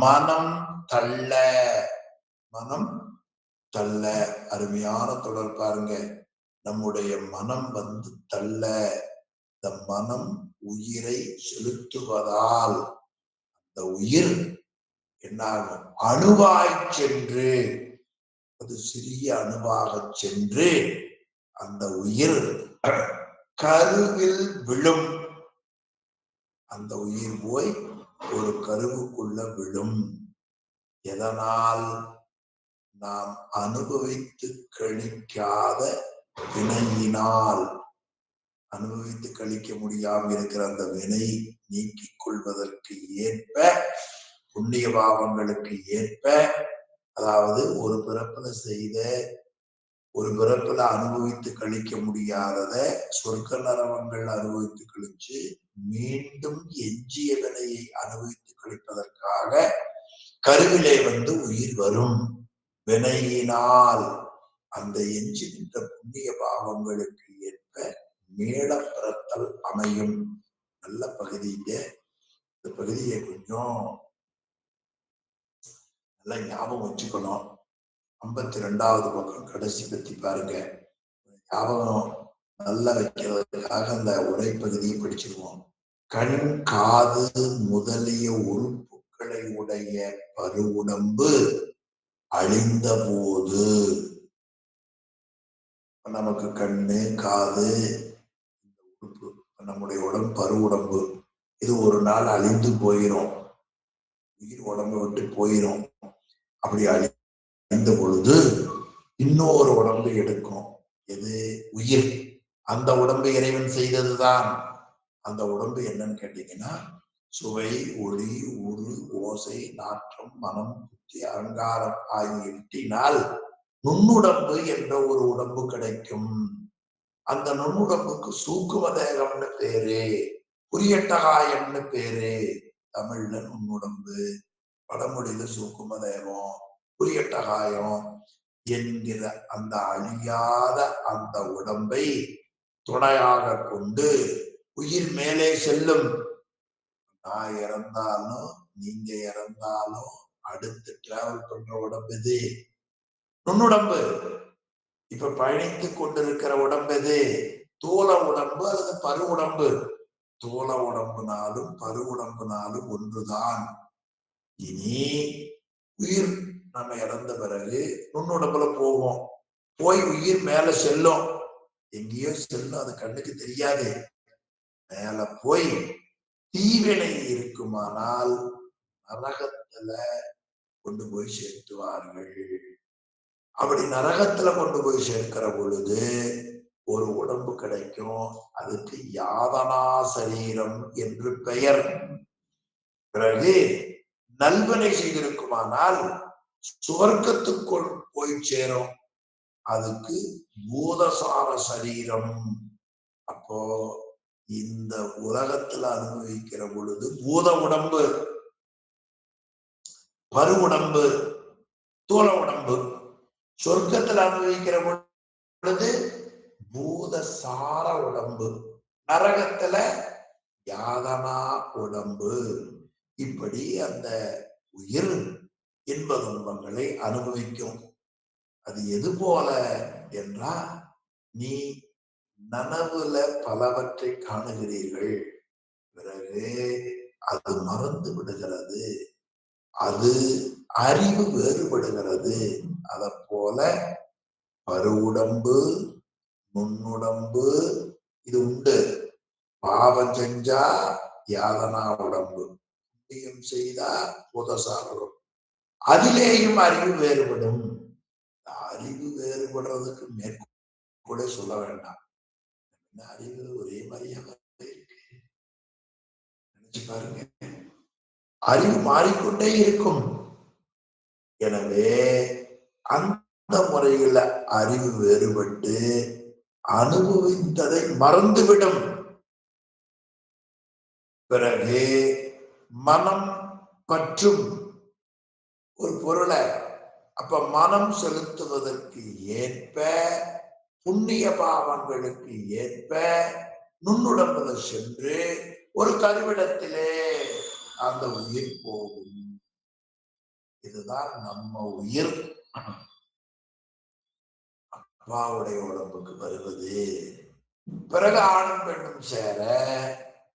மனம் தள்ள, மனம் தள்ள. அருமையான தொடர் பாருங்க. நம்முடைய மனம் தள்ள, இந்த மனம் உயிரை செலுத்துவதால் அந்த உயிர் என்னாகும்? அணுவாய் சென்று, அது சிறிய அணுவாக சென்று அந்த உயிர் கருவில் விழும். அந்த உயிர் போய் ஒரு கருவுக்குள்ள விழும். எதனால்? நாம் அனுபவித்து கழிக்காத வினையினால். அனுபவித்து கழிக்க முடியாமல் இருக்கிற அந்த வினை நீக்கிக் கொள்வதற்கு ஏற்ப, புண்ணிய பாவங்களுக்கு ஏற்ப, அதாவது ஒரு பிறப்புல செய்த, ஒரு பிறப்புல அனுபவித்து கழிக்க முடியாதத சொர்க்க நரகங்கள் அனுபவித்து கழிச்சு மீண்டும் எஞ்சிய வினையை அனுபவித்து கழிப்பதற்காக கருவிலே உயிர் வரும். வினையினால் அந்த எஞ்சி நின்ற புண்ணிய பாவங்களுக்கு ஏற்ப மேல பிறத்தல் அமையும். நல்ல பகுதியில இந்த பகுதியை கொஞ்சம் நல்லா ஞாபகம் வச்சுக்கணும். 52வது பக்கம் கடைசி பத்தி பாருங்க. ஞாபகம் நல்லா வைக்கிறதுக்காக அந்த உரை பகுதியை படிச்சிருவோம். கண், காது முதலிய உறுப்புகளை உடைய பருவுடம்பு அழிந்த போது, நமக்கு கண்ணு, காது, இந்த உறுப்பு, நம்முடைய உடம்பு பருவுடம்பு, இது ஒரு நாள் அழிந்து போயிரும். உயிர் உடம்பை விட்டு போயிரும். அப்படி அழிந்த பொழுது இன்னொரு உடம்பு எடுக்கும். எது? உயிர். அந்த உடம்பு இறைவன் செய்ததுதான். அந்த உடம்பு என்னன்னு கேட்டீங்கன்னா, சுவை, ஒளி, ஊறு, ஓசை, நாற்றம், மனம், புத்தி, அகங்காரம் ஆகிய 8னால் நுண்ணுடம்பு என்ற ஒரு உடம்பு கிடைக்கும். அந்த நுண்ணுடம்புக்கு சூக்கும தேகம்னு பேரு, புரியட்டகாயம்னு பேரு. தமிழ்ல நுண்ணுடம்பு, வடமொழியில சூக்கும தேகம், புரியட்டகாயம் என்கிற அந்த அழியாத அந்த உடம்பை துணையாக கொண்டு உயிர் மேலே செல்லும். நான் இறந்தாலும் நீங்க இறந்தாலும் அடுத்து டிராவல் பண்ற உடம்பு எது? நுண்ணுடம்பு. இப்ப பயணித்துக் கொண்டிருக்கிற உடம்பு எது? தோல உடம்பு அல்லது பரு உடம்பு. தோல உடம்புனாலும் பரு உடம்புனாலும் ஒன்றுதான். இனி உயிர் நம்ம இறந்த பிறகு நுண்ணுடம்புல போவோம். போய் உயிர் மேல செல்லும். எங்கேயோ செல்லும், அது கண்ணுக்கு தெரியாது. மேல போய் தீவினை இருக்குமானால் நரகத்துல கொண்டு போய் சேர்த்துவார்கள். அப்படி நரகத்துல கொண்டு போய் சேர்க்கிற பொழுது ஒரு உடம்பு கிடைக்கும். அதுக்கு யாதனா சரீரம் என்று பெயர். பிறகு நல்வனை செய்திருக்குமானால் சுவர்க்கத்துக்குள் போய் சேரும். அதுக்கு பூதசார சரீரம். அப்போ இந்த உலகத்துல அனுபவிக்கிற பொழுது பூத உடம்பு, பரு உடம்பு, தோல உடம்பு. சொர்க்கத்துல அனுபவிக்கிற பொழுது பூதசார உடம்பு, நரகத்துல யாதனா உடம்பு. இப்படி அந்த உயிர் இன்ப துன்பங்களை அனுபவிக்கும். அது எது போல என்றால், நீ நனவுல பலவற்றை காணுகிறீர்கள், பிறகு அது மறந்து விடுகிறது, அது அறிவு வேறுபடுகிறது. அத போல பரு உடம்பு, நுண்ணுடம்பு இது உண்டு. பாவம் செஞ்சா யாதனா உடம்பு, புண்ணியம் செய்தா பூதசார உடம்பு. அதிலேயும் அறிவு வேறுபடும். அறிவு வேறுபடுறதுக்கு மேற்கூட சொல்ல வேண்டாம். அறிவு ஒரே மாதிரியாக இருக்கு. நினைச்சு பாருங்க, அறிவு மாறிக்கொண்டே இருக்கும். எனவே அந்த முறையில அறிவு வேறுபட்டு அனுபவித்ததை மறந்துவிடும். பிறகு மனம் பற்றும் ஒரு பொருளை. அப்ப மனம் செலுத்துவதற்கு ஏற்ப, புண்ணிய பாவங்களுக்கு ஏற்ப நுண்ணுடம்புல சென்று ஒரு கருவிடத்திலே அந்த உயிர் போகும். இதுதான் நம்ம உயிர் அப்பாவுடைய உடம்புக்கு வருவது. பிறகு ஆணும் பெண்ணும் சேர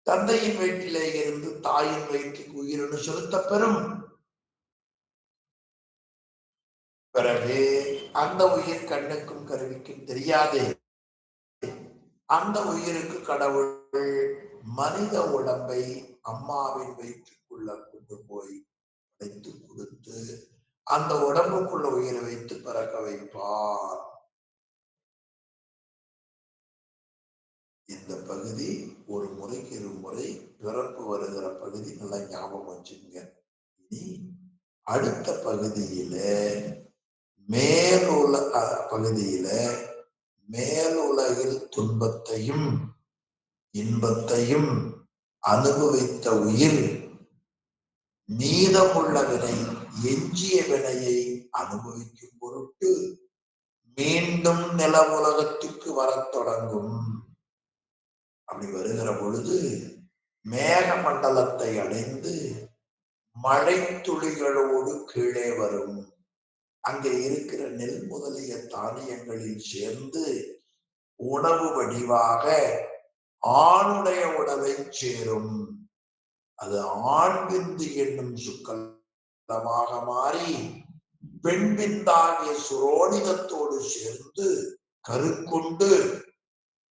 தந்தையின் வயிற்றிலே இருந்து தாயின் வயிற்றுக்கு உயிரினு செலுத்த பெறும். பிறகு அந்த உயிர் கண்ணுக்கும் கருவிக்கும் தெரியாது. அந்த உயிருக்கு கடவுள் மனித உடம்பை அம்மாவின் வயிற்றுக்குள்ள கொண்டு போய் வைத்து கொடுத்து அந்த உடம்புக்குள்ள உயிரை வைத்து பிறக்க வைப்பார். இந்த பகுதி ஒரு முறைக்கு இருமுறை பிறப்பு வருகிற பகுதி நல்லா ஞாபகம் வச்சுங்க. இனி அடுத்த பகுதியில மேலுல பகுதியில மேலுலகில் துன்பத்தையும் இன்பத்தையும் அனுபவித்த உயிர் மீதமுள்ள வினை, எஞ்சிய வினையை அனுபவிக்கும் பொருட்டு மீண்டும் நில உலகத்துக்கு வரத் தொடங்கும். அப்படி வருகிற பொழுது மேக மண்டலத்தை அடைந்து மழை துளிகளோடு கீழே வரும். அங்கே இருக்கிற நெல் முதலிய தானியங்களில் சேர்ந்து உணவு வடிவாக ஆணுடைய உடலை சேரும். அது ஆண் விந்து என்னும் சுக்கலமாக மாறி பெண் விந்தாகிய சுரோனிதத்தோடு சேர்ந்து கருக்கொண்டு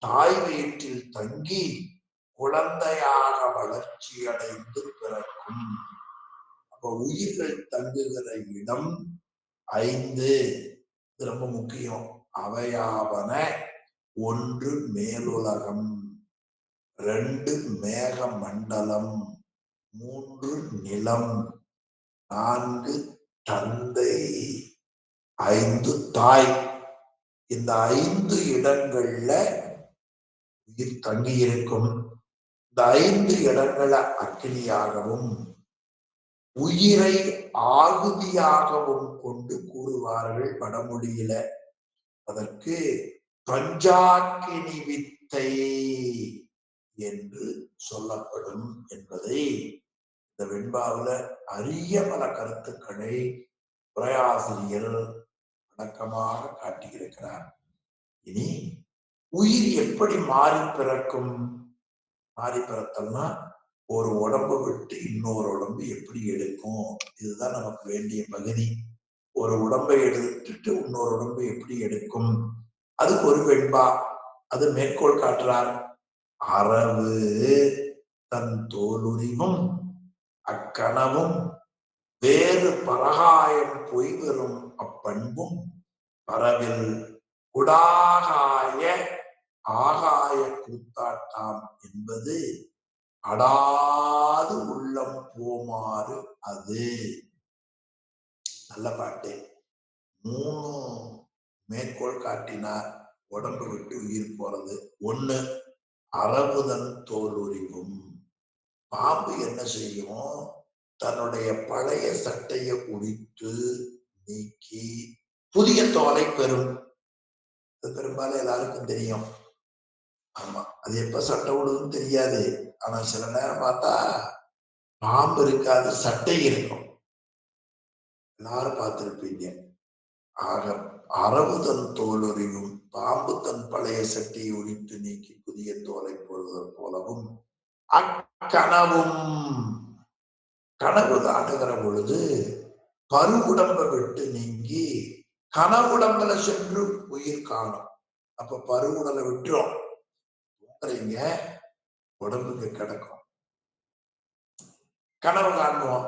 தாய் வயிற்றில் தங்கி குழந்தையாக வளர்ச்சி அடைந்து பிறக்கும். அப்ப உயிர்கள் தங்குகிற இடம் 5. இது ரொம்ப முக்கியம். அவையாவன: 1 மேலுலகம், 2 மேக மண்டலம், 3 நிலம், 4 தந்தை, 5 தாய். இந்த 5 இடங்கள்ல உயிர் தங்கி இருக்கும். இந்த 5 இடங்களை அக்கினியாகவும் உயிரை ஆகுதியாகவும் கொண்டு கூறுவார்கள் வடமொழியில. அதற்கு பஞ்சாக்கினி வித்தை என்று சொல்லப்படும் என்பதை இந்த வெண்பாவுல அரிய பல கருத்துக்களை உரையாசிரியர் விளக்கமாக காட்டியிருக்கிறார். இனி உயிர் எப்படி மாறி பிறக்கும்? மாறி பிறத்தல்னா ஒரு உடம்பு விட்டு இன்னொரு உடம்பு எப்படி எடுக்கும்? இதுதான் நமக்கு வேண்டிய பகுதி. ஒரு உடம்பை எடுத்துட்டு இன்னொரு உடம்பு எப்படி எடுக்கும்? அதுக்கு ஒரு வெண்பா. அது மேற்கோள் காட்டுறார். அரவு தன் தோலுரிவும் அக்கனவும் வேறு பரகாயம் பொய்வரும் அப்பண்பும் பரவில் குடாகாய ஆகாய கூத்தாட்டாம் என்பது அடாது உள்ளம் போமாறு அது. நல்ல பாட்டு. 3 மேற்கோள் காட்டினார் உடம்பு விட்டு உயிர் போறது. 1 அரவுதன் தோல் உரிவும். பாம்பு என்ன செய்யும்? தன்னுடைய பழைய சட்டையை உரித்து நீக்கி புதிய தோலை பெறும். அது பெரும்பாலும் எல்லாருக்கும் தெரியும். ஆமா, அது எப்ப சட்டை விடுதுன்னு தெரியாது. ஆனா சில நேரம் பார்த்தா பாம்பு இருக்காது, சட்டை இருக்கும். எல்லாரும் பார்த்திருப்பீங்க. ஆக அரவு தன் தோல் உரிவும், பாம்பு தன் பழைய சட்டையை உரித்து நீக்கி புதிய தோலை போடுவது போலவும் அக்கனவும் கனவு காணுகிற பொழுது பருவுடம்பை விட்டு நீங்கி கனவுடம்புல சென்று உயிர் காணும். அப்ப பருவுடலை விட்டுரும். தூங்குறீங்க, உடம்புக்கு கிடக்கும். கனவு காணுவோம்.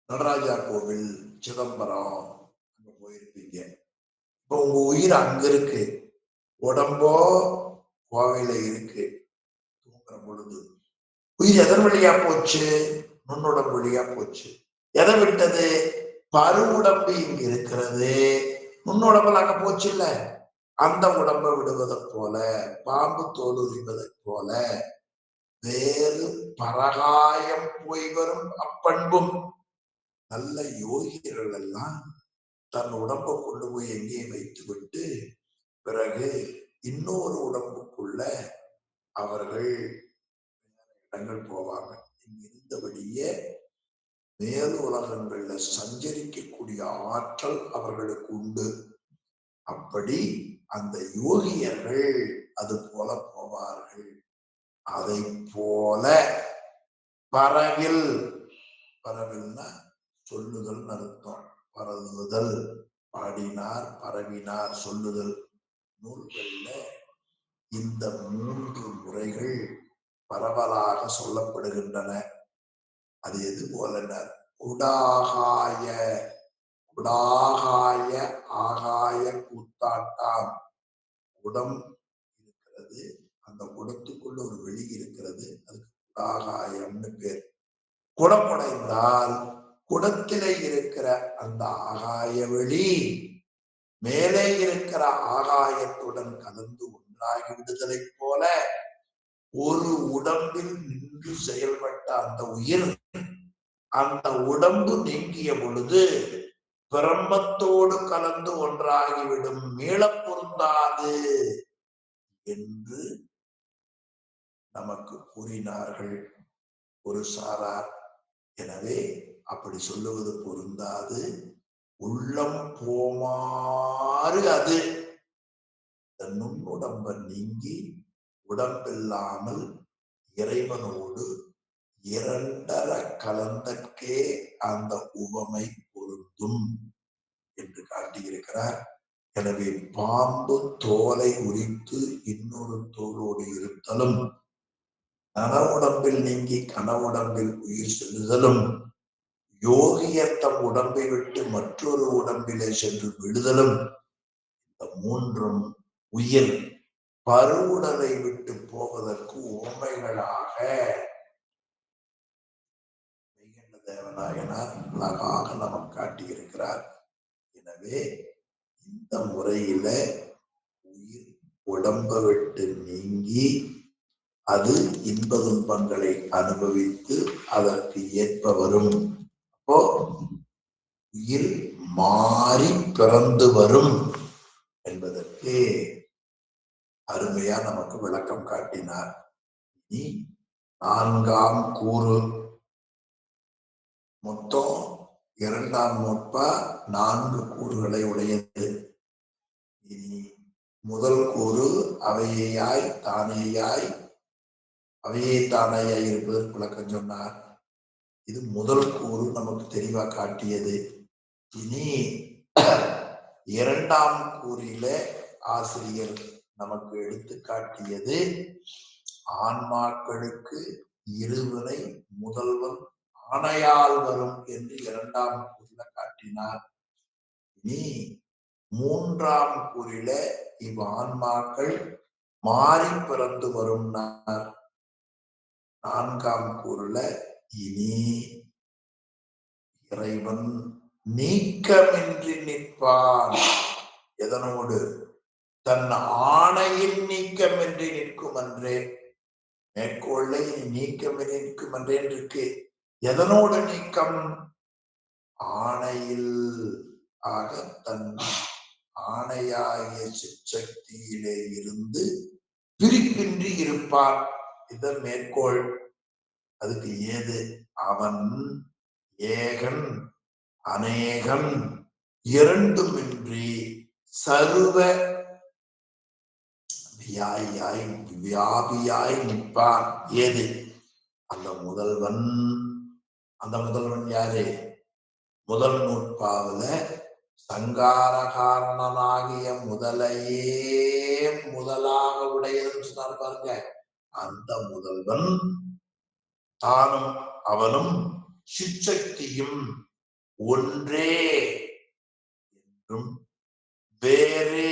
நடராஜா கோவில், சிதம்பரம் அங்க போயிருப்பீங்க. இப்ப உங்க உயிர் அங்க இருக்கு, உடம்போ கோவையில இருக்கு. தூங்குற பொழுது உயிர் எதன் வழியா போச்சு? நுண்ணுடம்பு வழியா போச்சு. எதை விட்டது? பருவுடம்பு இங்க இருக்கிறது, நுண்ணுடம்புல அங்க போச்சு இல்ல. அந்த உடம்பை விடுவதை போல, பாம்பு தோல் உரிவதை போல வேறு பரகாயம் போய் வரும் அப்பண்பும். நல்ல யோகிகள் எல்லாம் தன் உடம்பை கொண்டு போய் எங்கே வைத்து விட்டு பிறகு இன்னொரு உடம்புக்குள்ள அவர்கள் இடங்கள் போவாங்க. இங்க இருந்தபடியே மேல் உலகங்கள்ல சஞ்சரிக்கக்கூடிய ஆற்றல் அவர்களுக்கு உண்டு. அப்படி அந்த யோகியர்கள் அது போல போவார்கள். அதை போல பரவில், பரவில்னா சொல்லுதல் அர்த்தம். பரவுதல், பாடினார், பரவினார், சொல்லுதல். நூல்கள்ல இந்த 3 முறைகள் பரவலாக சொல்லப்படுகின்றன. அது எது போலன? குடாகாய, குடாகாய ஆகாய கூத்தாட்டாம். குடம் இருக்கிறது, அந்த குடத்துக்குள்ள ஒரு வெளி இருக்கிறது, அதுக்கு குடாகாயம்னு பேர். குடம் உடைந்தால் குடத்திலே இருக்கிற அந்த ஆகாய வெளி மேலே இருக்கிற ஆகாயத்துடன் கலந்து ஒன்றாகி விடுதலை போல ஒரு உடம்பில் நின்று செயல்பட்ட அந்த உயிர் அந்த உடம்பு நீங்கிய பொழுது பிரம்மத்தோடு கலந்து ஒன்றாகிவிடும், மீள பொருந்தாது என்று நமக்கு கூறினார்கள் ஒரு சாரார். எனவே அப்படி சொல்லுவது பொருந்தாது. உள்ளம் போமாறு அது. நுண்ணுடம்ப நீங்கி உடம்பில்லாமல் இறைவனோடு இரண்டர கலந்தற்கே அந்த உவமை பொருந்தும் என்று காட்டியிருக்கிறார். எனவே பாம்பு தோலை உரித்து இன்னொரு தோலோடு இருத்தலும், நனவுடம்பில் நீங்கி கனவுடம்பில் உயிர் செல்லுதலும், யோகியர் தம் உடம்பை விட்டு மற்றொரு உடம்பிலே சென்று விடுதலும், இந்த 3ம் உயிர் பருவுடலை விட்டு போவதற்கு உண்மைகளாக தேவநாயனார் அழகாக நமக்கு காட்டியிருக்கிறார். எனவே இந்த முறையில உயிர் உடம்பை விட்டு நீங்கி அது இன்ப துன்பங்களை அனுபவித்து அதற்கு ஏற்ப வரும். அப்போ உயிர் மாறி பிறந்து வரும் என்பதற்கு அருமையா நமக்கு விளக்கம் காட்டினார். இனி 4ஆம் கூறு மொத்தம் இரண்டாம் நோட்பா 4 கூறுகளை உடையது. இனி முதல் கூறு அவையாய் தானேயாய், அவையே தானேயாய் இருப்பதற்கு விளக்கம் சொன்னார். இது முதல் கூறு நமக்கு தெளிவா காட்டியது. இனி இரண்டாம் கூறில ஆசிரியர் நமக்கு எடுத்து காட்டியது ஆன்மாக்களுக்கு இருவினை முதல்வன் ஆணையால் வரும் என்று இரண்டாம் கூறில காட்டினார். இனி மூன்றாம் கூறில இவ் ஆன்மாக்கள் மாறி பிறந்து வரும். நான்காம் கூறுல இனி இறைவன் நீக்கமின்றி நிற்பான். எதனோடு? தன் ஆணையில் நீக்கமின்றி நிற்கும் அன்றே. மேற்கோளை நீக்கமின்றி நிற்கும் அன்றே இருக்கு. எதனோடு நீக்கம்? ஆணையில் ஆக தன் ஆணையாகிய சிற்சக்தியிலே இருந்து பிரிப்பின்றி இருப்பான். இத மேற்கோள். அதுக்கு ஏது? அவன் ஏகன் அநேகன் இரண்டுமின்றி சர்வ வியாபியாய் நிற்பான். ஏது? அந்த முதல்வன். அந்த முதல்வன் யாரு? முதல் நூற்பாவுல சங்கார காரணனாகிய முதலையே முதலாக உடையதுன்னு சொன்னார் பாருங்க. அந்த முதல்வன் தானும் அவனும் சிற்சக்தியும் ஒன்றே என்றும் வேறு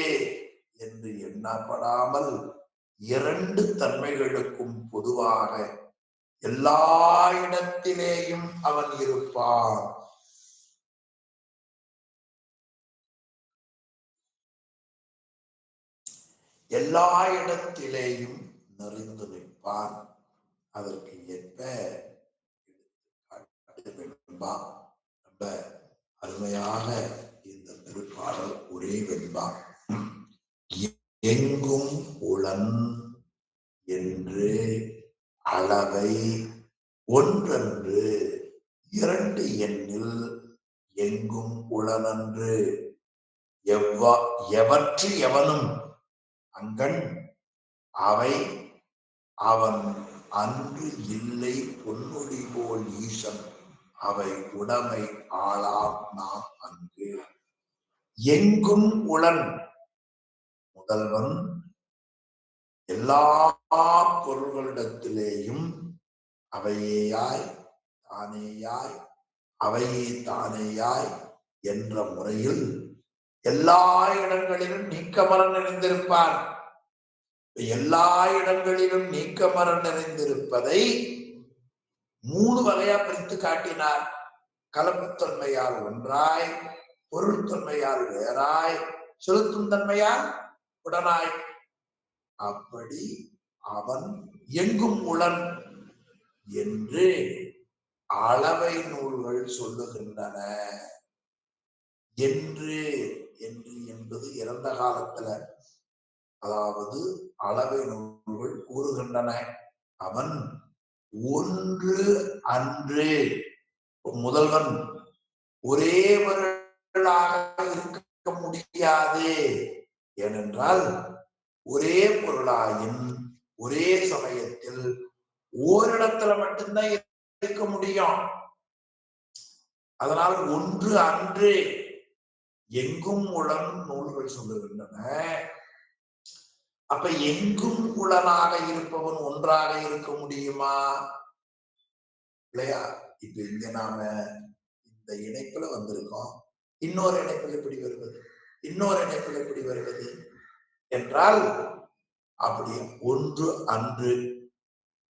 என்று எண்ணப்படாமல் இரண்டு தன்மைகளுக்கும் பொதுவாக எல்லா இடத்திலேயும் அவன் இருப்பான். எல்லா இடத்திலேயும் நிறைந்து நிற்பான். அதற்கு ஏற்ப வெண்பா. ரொம்ப அருமையாக இந்த திருப்பாடல் ஒரே வெண்பா. எங்கும் உளன் என்று அளவை ஒன்றன்று இரண்டு எண்ணில் எங்கும் உளனன்று எவற்று எவனும் அங்கண் அவை அவன் அன்று இல்லை பொன்னுடி போல் ஈசன் அவை உடைமை ஆளாம் நாம் அங்கு. எங்கும் உளன் முதல்வன் எல்லா பொருள்களிடத்திலேயும் அவையேயாய் தானேயாய் அவையே தானேயாய் என்ற முறையில் எல்லா இடங்களிலும் நீக்கமர நிறைந்திருப்பான். எல்லா இடங்களிலும் நீக்கமர நிறைந்திருப்பதை 3 வகையா பிரித்து காட்டினார். கலப்புத்தன்மையால் ஒன்றாய், பொருள் தன்மையால் வேறாய், செலுத்தும் தன்மையால் உடனாய். அப்படி அவன் எங்கும் உளன் என்று அளவை நூல்கள் சொல்லுகின்றன. என்று என்பது இறந்த காலத்துல, அதாவது அளவை நூல்கள் கூறுகின்றன. அவன் ஒன்று அன்று. முதல்வன் ஒரே பொருளாக இருக்க முடியாது. ஏனென்றால் ஒரே பொருளாயின் ஒரே சமயத்தில் ஓரிடத்துல மட்டும்தான் இருக்க முடியும். அதனால் ஒன்று அன்று. எங்கும் உளன் நூல்கள் சொல்லுகின்றன. அப்ப எங்கும் உளனாக இருப்பவன் ஒன்றாக இருக்க முடியுமா? இல்லையா? இப்ப இங்க நாம இந்த இணைப்புல வந்திருக்கோம். இன்னொரு இணைப்புல எப்படி வருவது? இன்னொரு இணைப்புல எப்படி வருவது என்றால் அப்படி ஒன்று அன்று.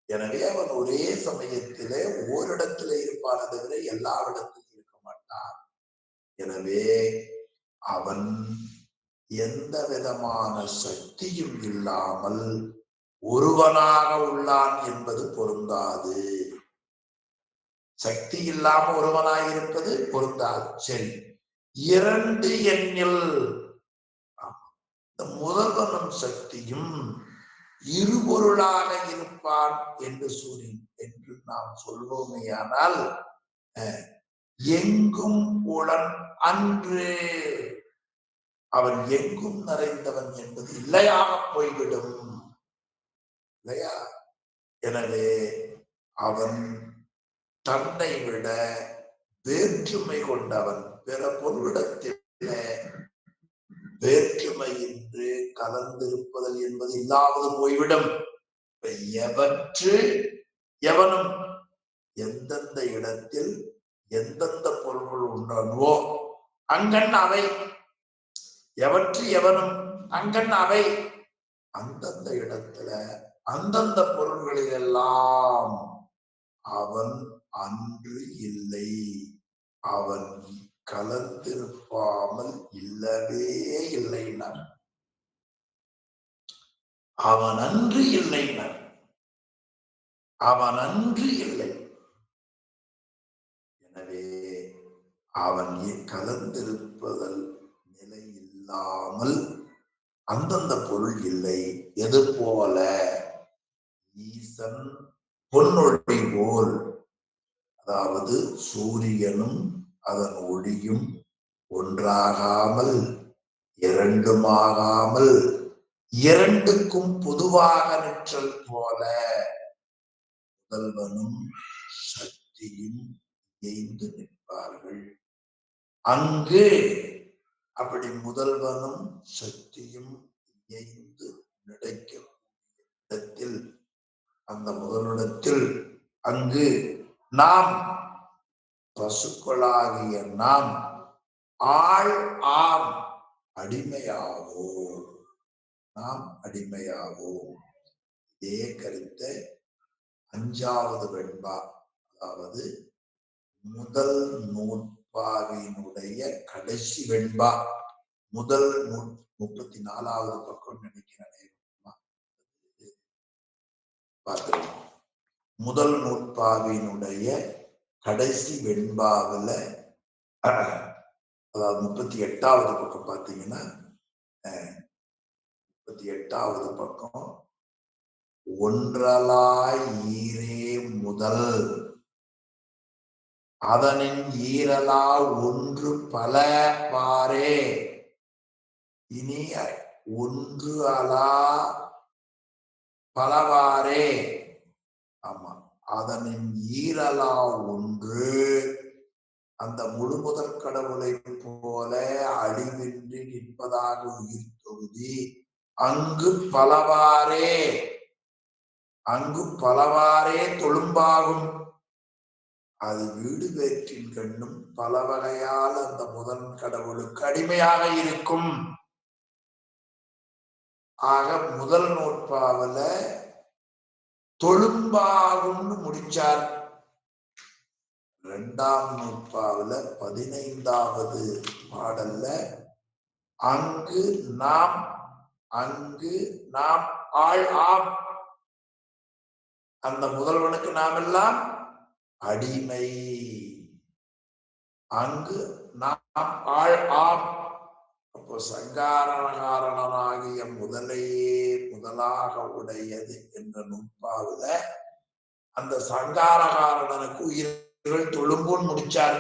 எனவே அவன் ஒரே சமயத்திலே ஓரிடத்திலே இருப்பான தவிர எல்லா இடத்திலும் இருக்க மாட்டான். எனவே அவன் எந்த விதமான சக்தியும் இல்லாமல் ஒருவனாக உள்ளான் என்பது பொருந்தாது. சக்தி இல்லாம ஒருவனாயிருப்பது பொருந்தாது. சரி, இரண்டு எண்ணில் இந்த முதல்வனும் சக்தியும் இருபொருளாக இருப்பான் என்று நாம் சொல்வோமேயானால் எங்கும் உளன் அன்று. அவன் எங்கும் நிறைந்தவன் என்பது இல்லையாக போய்விடும் இல்லையா? எனவே அவன் தன்னை விட வேற்றுமை கொண்டவன். பிற பொருளிடத்திலே வேற்றுமை என்று கலந்திருப்பதல் என்பது இல்லாமல் போய்விடும். எவனும் எந்தெந்த இடத்தில் எந்தெந்த பொருள்கள் உண்டனவோ அங்கன் அவை. எவனும் அங்கன் அவை. அந்தந்த இடத்துல அந்தந்த பொருள்களில் எல்லாம் அவன் அன்று இல்லை. அவன் கலந்திருப்பாமல் இல்லவே இல்லைனர். அவன் அன்று இல்லைனர். அவன் அன்று இல்லை. எனவே அவன் கலந்திருப்பதல் நிலை இல்லாமல் அந்தந்த பொருள் இல்லை. எது போல ஈசன் பொன்னொழி போல், அதாவது சூரியனும் அதன் ஒளியும் ஒன்றாகாமல் இரண்டுமாகாமல் இரண்டுக்கும் பொதுவாக நிற்றல் போல முதல்வனும் சக்தியும் இயைந்து நிற்பார்கள். அங்கு அப்படி முதல்வனும் சக்தியும் இயைந்து நினைக்கும் இடத்தில், அந்த முதலிடத்தில் அங்கு நாம் பசுக்களாகிய நாம் ஆள் ஆம் அடிமையாவோம். நாம் அடிமையாவோம். இதே கருத்தை 5வது வெண்பா, அதாவது முதல் நூற்பாவினுடைய கடைசி வெண்பா, முதல் 34வது பக்கம் நினைக்கிறேன். பார்த்துருக்கோம். முதல் நூற்பாவினுடைய கடைசி வெண்பாவில், அதாவது 38வது பக்கம் பார்த்தீங்கன்னா, 38வது பக்கம் ஒன்றலாய் ஈரே முதல் அதனின் ஈரலா ஒன்று பல பாரே. இனி ஒன்று அலா பலவாரே. ஆமா, அதனின் ஈரலா ஒன்று. அந்த முழு முதல் கடவுளை போல அழிவின்றி நிற்பதாக உயிர் தொகுதி அங்கு பலவாரே. அங்கு பலவாரே தொழும்பாகும். அது வீடு வேற்றின் கண்ணும் பல வகையால் அந்த முதல் கடவுளுக்கு அடிமையாக இருக்கும். ஆக முதல் நூற்பாவில தொழும்பாகும்னு முடிச்சார். 2ஆம் நூற்பாவில 15வது பாடல்ல அங்கு நாம் ஆள் ஆம். அந்த முதல்வனுக்கு நாம் எல்லாம் அடிமை. அங்கு நாம் ஆள் ஆம். அப்போ சங்காரணகாரணனாகிய முதலையே முதலாக உடையது என்ற நுட்பாவில அந்த சங்காரகாரணனுக்கு உயிர்கள் தொழும்புன்னு முடிச்சார்.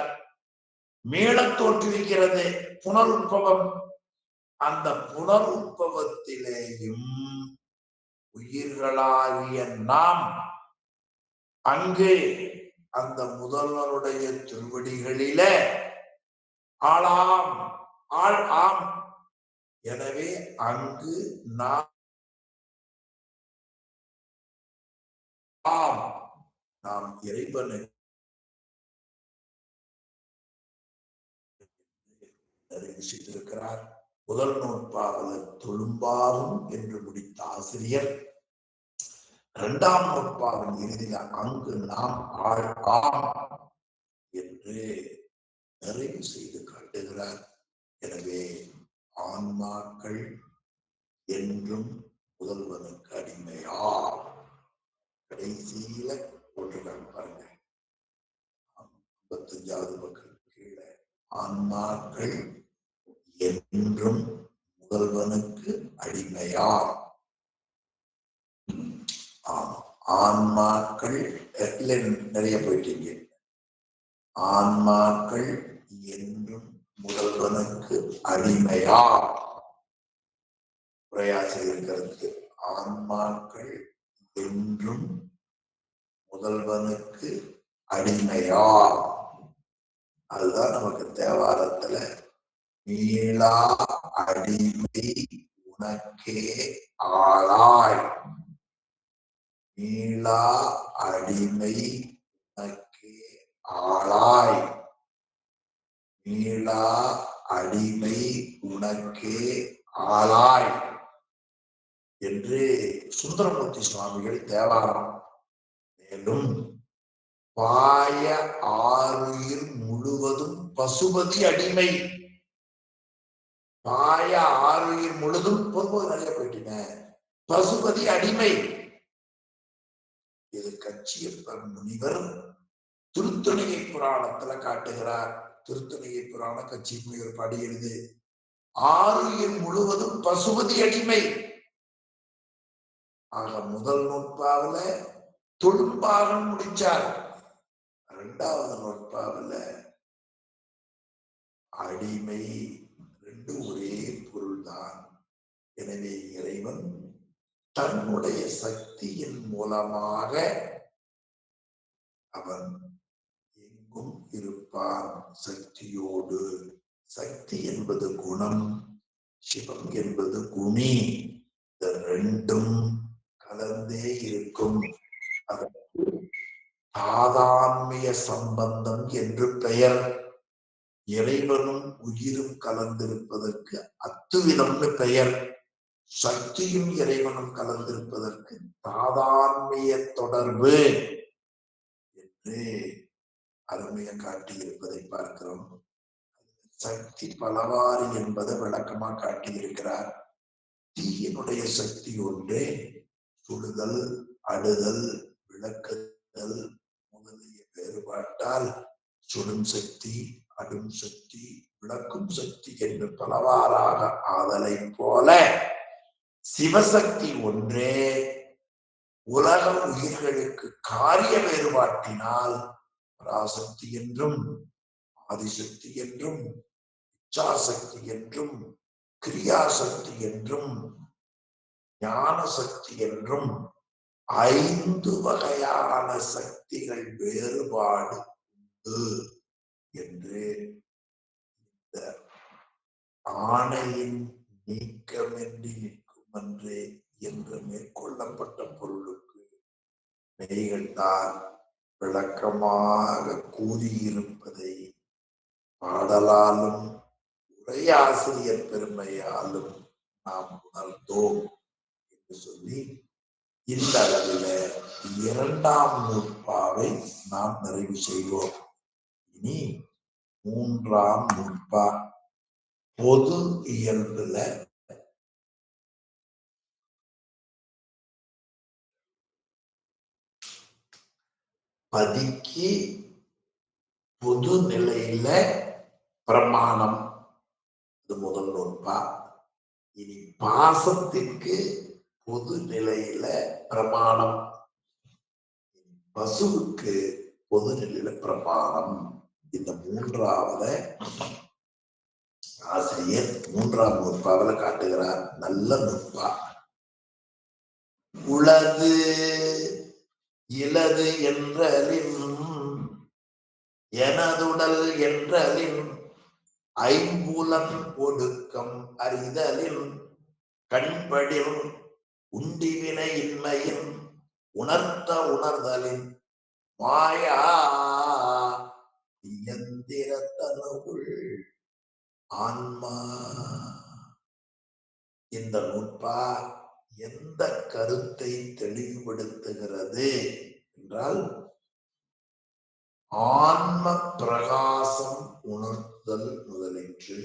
மீள தோற்றுவிக்கிறது புனருற்பவம். அந்த புனருற்பவத்திலேயும் உயிர்களாகிய நாம் அங்கு அந்த முதல்வனுடைய திருவடிகளில ஆளாம் ஆள் ஆம். எனவே அங்கு நாம் இறைவனை நிறைவு செய்திருக்கிறார். முதல் நூற்பாவல தொழும்பாகும் என்று முடித்த ஆசிரியர் 2ஆம் நூற்பாவின் இறுதியில் அங்கு நாம் ஆள் ஆம் என்று நிறைவு செய்து காட்டுகிறார். எனவே ஆன்மாக்கள் என்றும் முதல்வனுக்கு அடிமையா. கடைசியில போட்டிருக்காங்க பாருங்க, 55வது பக்கம் கீழே, ஆன்மாக்கள் என்றும் முதல்வனுக்கு அடிமையா. ஆமா, ஆன்மாக்கள் நிறைய போயிட்டீங்க. ஆன்மாக்கள் என்றும் முதல்வனுக்கு அடிமையா? உரையாசிரியர் கருத்து. ஆன்மாக்கள் என்றும் முதல்வனுக்கு அடிமையா? அதுதான் நமக்கு தேவாரத்துல மீளா அடிமை உனக்கே ஆளாய், மீளா அடிமை உனக்கே ஆளாய், மீளா அடிமை உனக்கே ஆளாய் என்று சுந்தரமூர்த்தி சுவாமிகள் தேவாரம். மேலும் பாய ஆறுயிர் முழுவதும் பசுபதி அடிமை. பாய ஆறுயிர் முழுதும் போகும்போது நிறைய போயிட்டீங்க. பசுபதி அடிமை. இது கச்சியப்பர் முனிவர் திருத்துணையை புராணத்துல காட்டுகிறார். திருத்துணையை புராண கட்சி முனிவர் பாடியது ஆறுயிர் முழுவதும் பசுபதி அடிமை. ஆக முதல் நூற்பாவில தொழும்பாகம் முடிச்சார். இரண்டாவது நூற்பாவில அடிமை. ரெண்டு ஒரே பொருள்தான். எனவே இறைவன் தன்னுடைய சக்தியின் மூலமாக அவன் எங்கும் இருப்பான். சக்தியோடு. சக்தி என்பது குணம், சிவம் என்பது குணி. இந்த ரெண்டும் கலந்தே இருக்கும். அதற்கு தாதான்மிய சம்பந்தம் என்று பெயர். இறைவனும் உயிரும் கலந்திருப்பதற்கு அத்துவிதம்னு பெயர். சக்தியும் இறைவனும் கலந்திருப்பதற்கு தாதான்மிய தொடர்பு என்று அருமையை காட்டியிருப்பதை பார்க்கிறோம். சக்தி பலவாறு என்பதை விளக்கமா காட்டியிருக்கிறார். தீயினுடைய சக்தி ஒன்றே சுடுதல், அடுதல், விளக்குதல் முதலிய வேறுபாட்டால் சுடும் சக்தி, அடும் சக்தி, விளக்கும் சக்தி என்று பலவாறாக ஆதலை போல சிவசக்தி ஒன்றே உலக உயிர்களுக்கு காரிய வேறுபாட்டினால் பராசக்தி என்றும், ஆதிசக்தி என்றும், இச்சாசக்தி என்றும், கிரியாசக்தி என்றும், ஞான சக்தி என்றும் 5 வகையான சக்திகள் வேறுபாடு உண்டு என்று இந்த ஆணையின் நீக்கமின்றி நிற்கும் அன்றே என்று மேற்கொள்ளப்பட்ட பொருளுக்கு மெய்கண்டார் விளக்கமாக கூறியிருப்பதை பாடலாலும் உரையாசிரியர் பெருமையாலும் நாம் உணர்ந்தோம் என்று சொல்லி இந்த அளவில 2ஆம் நூற்பாவை நாம் நிறைவு செய்வோம். இனி 3ஆம் நூற்பா பொது இயல்புல பதிக்கு பொது நிலையில பிரமாணம். இது முதல் நூற்பா. இனி பாசத்திற்கு பொது நிலையில பிரமாணம், பசுவுக்கு பொது நிலையில பிரமாணம். இந்த 3ஆவது ஆசிரியர் 3ஆம் நூற்பாவில காட்டுகிறார். நல்ல நூற்பா. உளது இலது என்றலின் எனதுடல் என்றலின் ஐம்புலன் ஒடுக்கம் அறிதலின் கண்படில் உண்டிவினை இன்மையின் உணர்த்த உணர்தலின் மாயா இயந்திரத்தனுள் ஆன்மா. இந்த நூற்பா எந்த கருத்தை தெளிவுபடுத்துகிறது என்றால், ஆன்ம பிரகாசம் உணர்த்தல் முதலிற்று.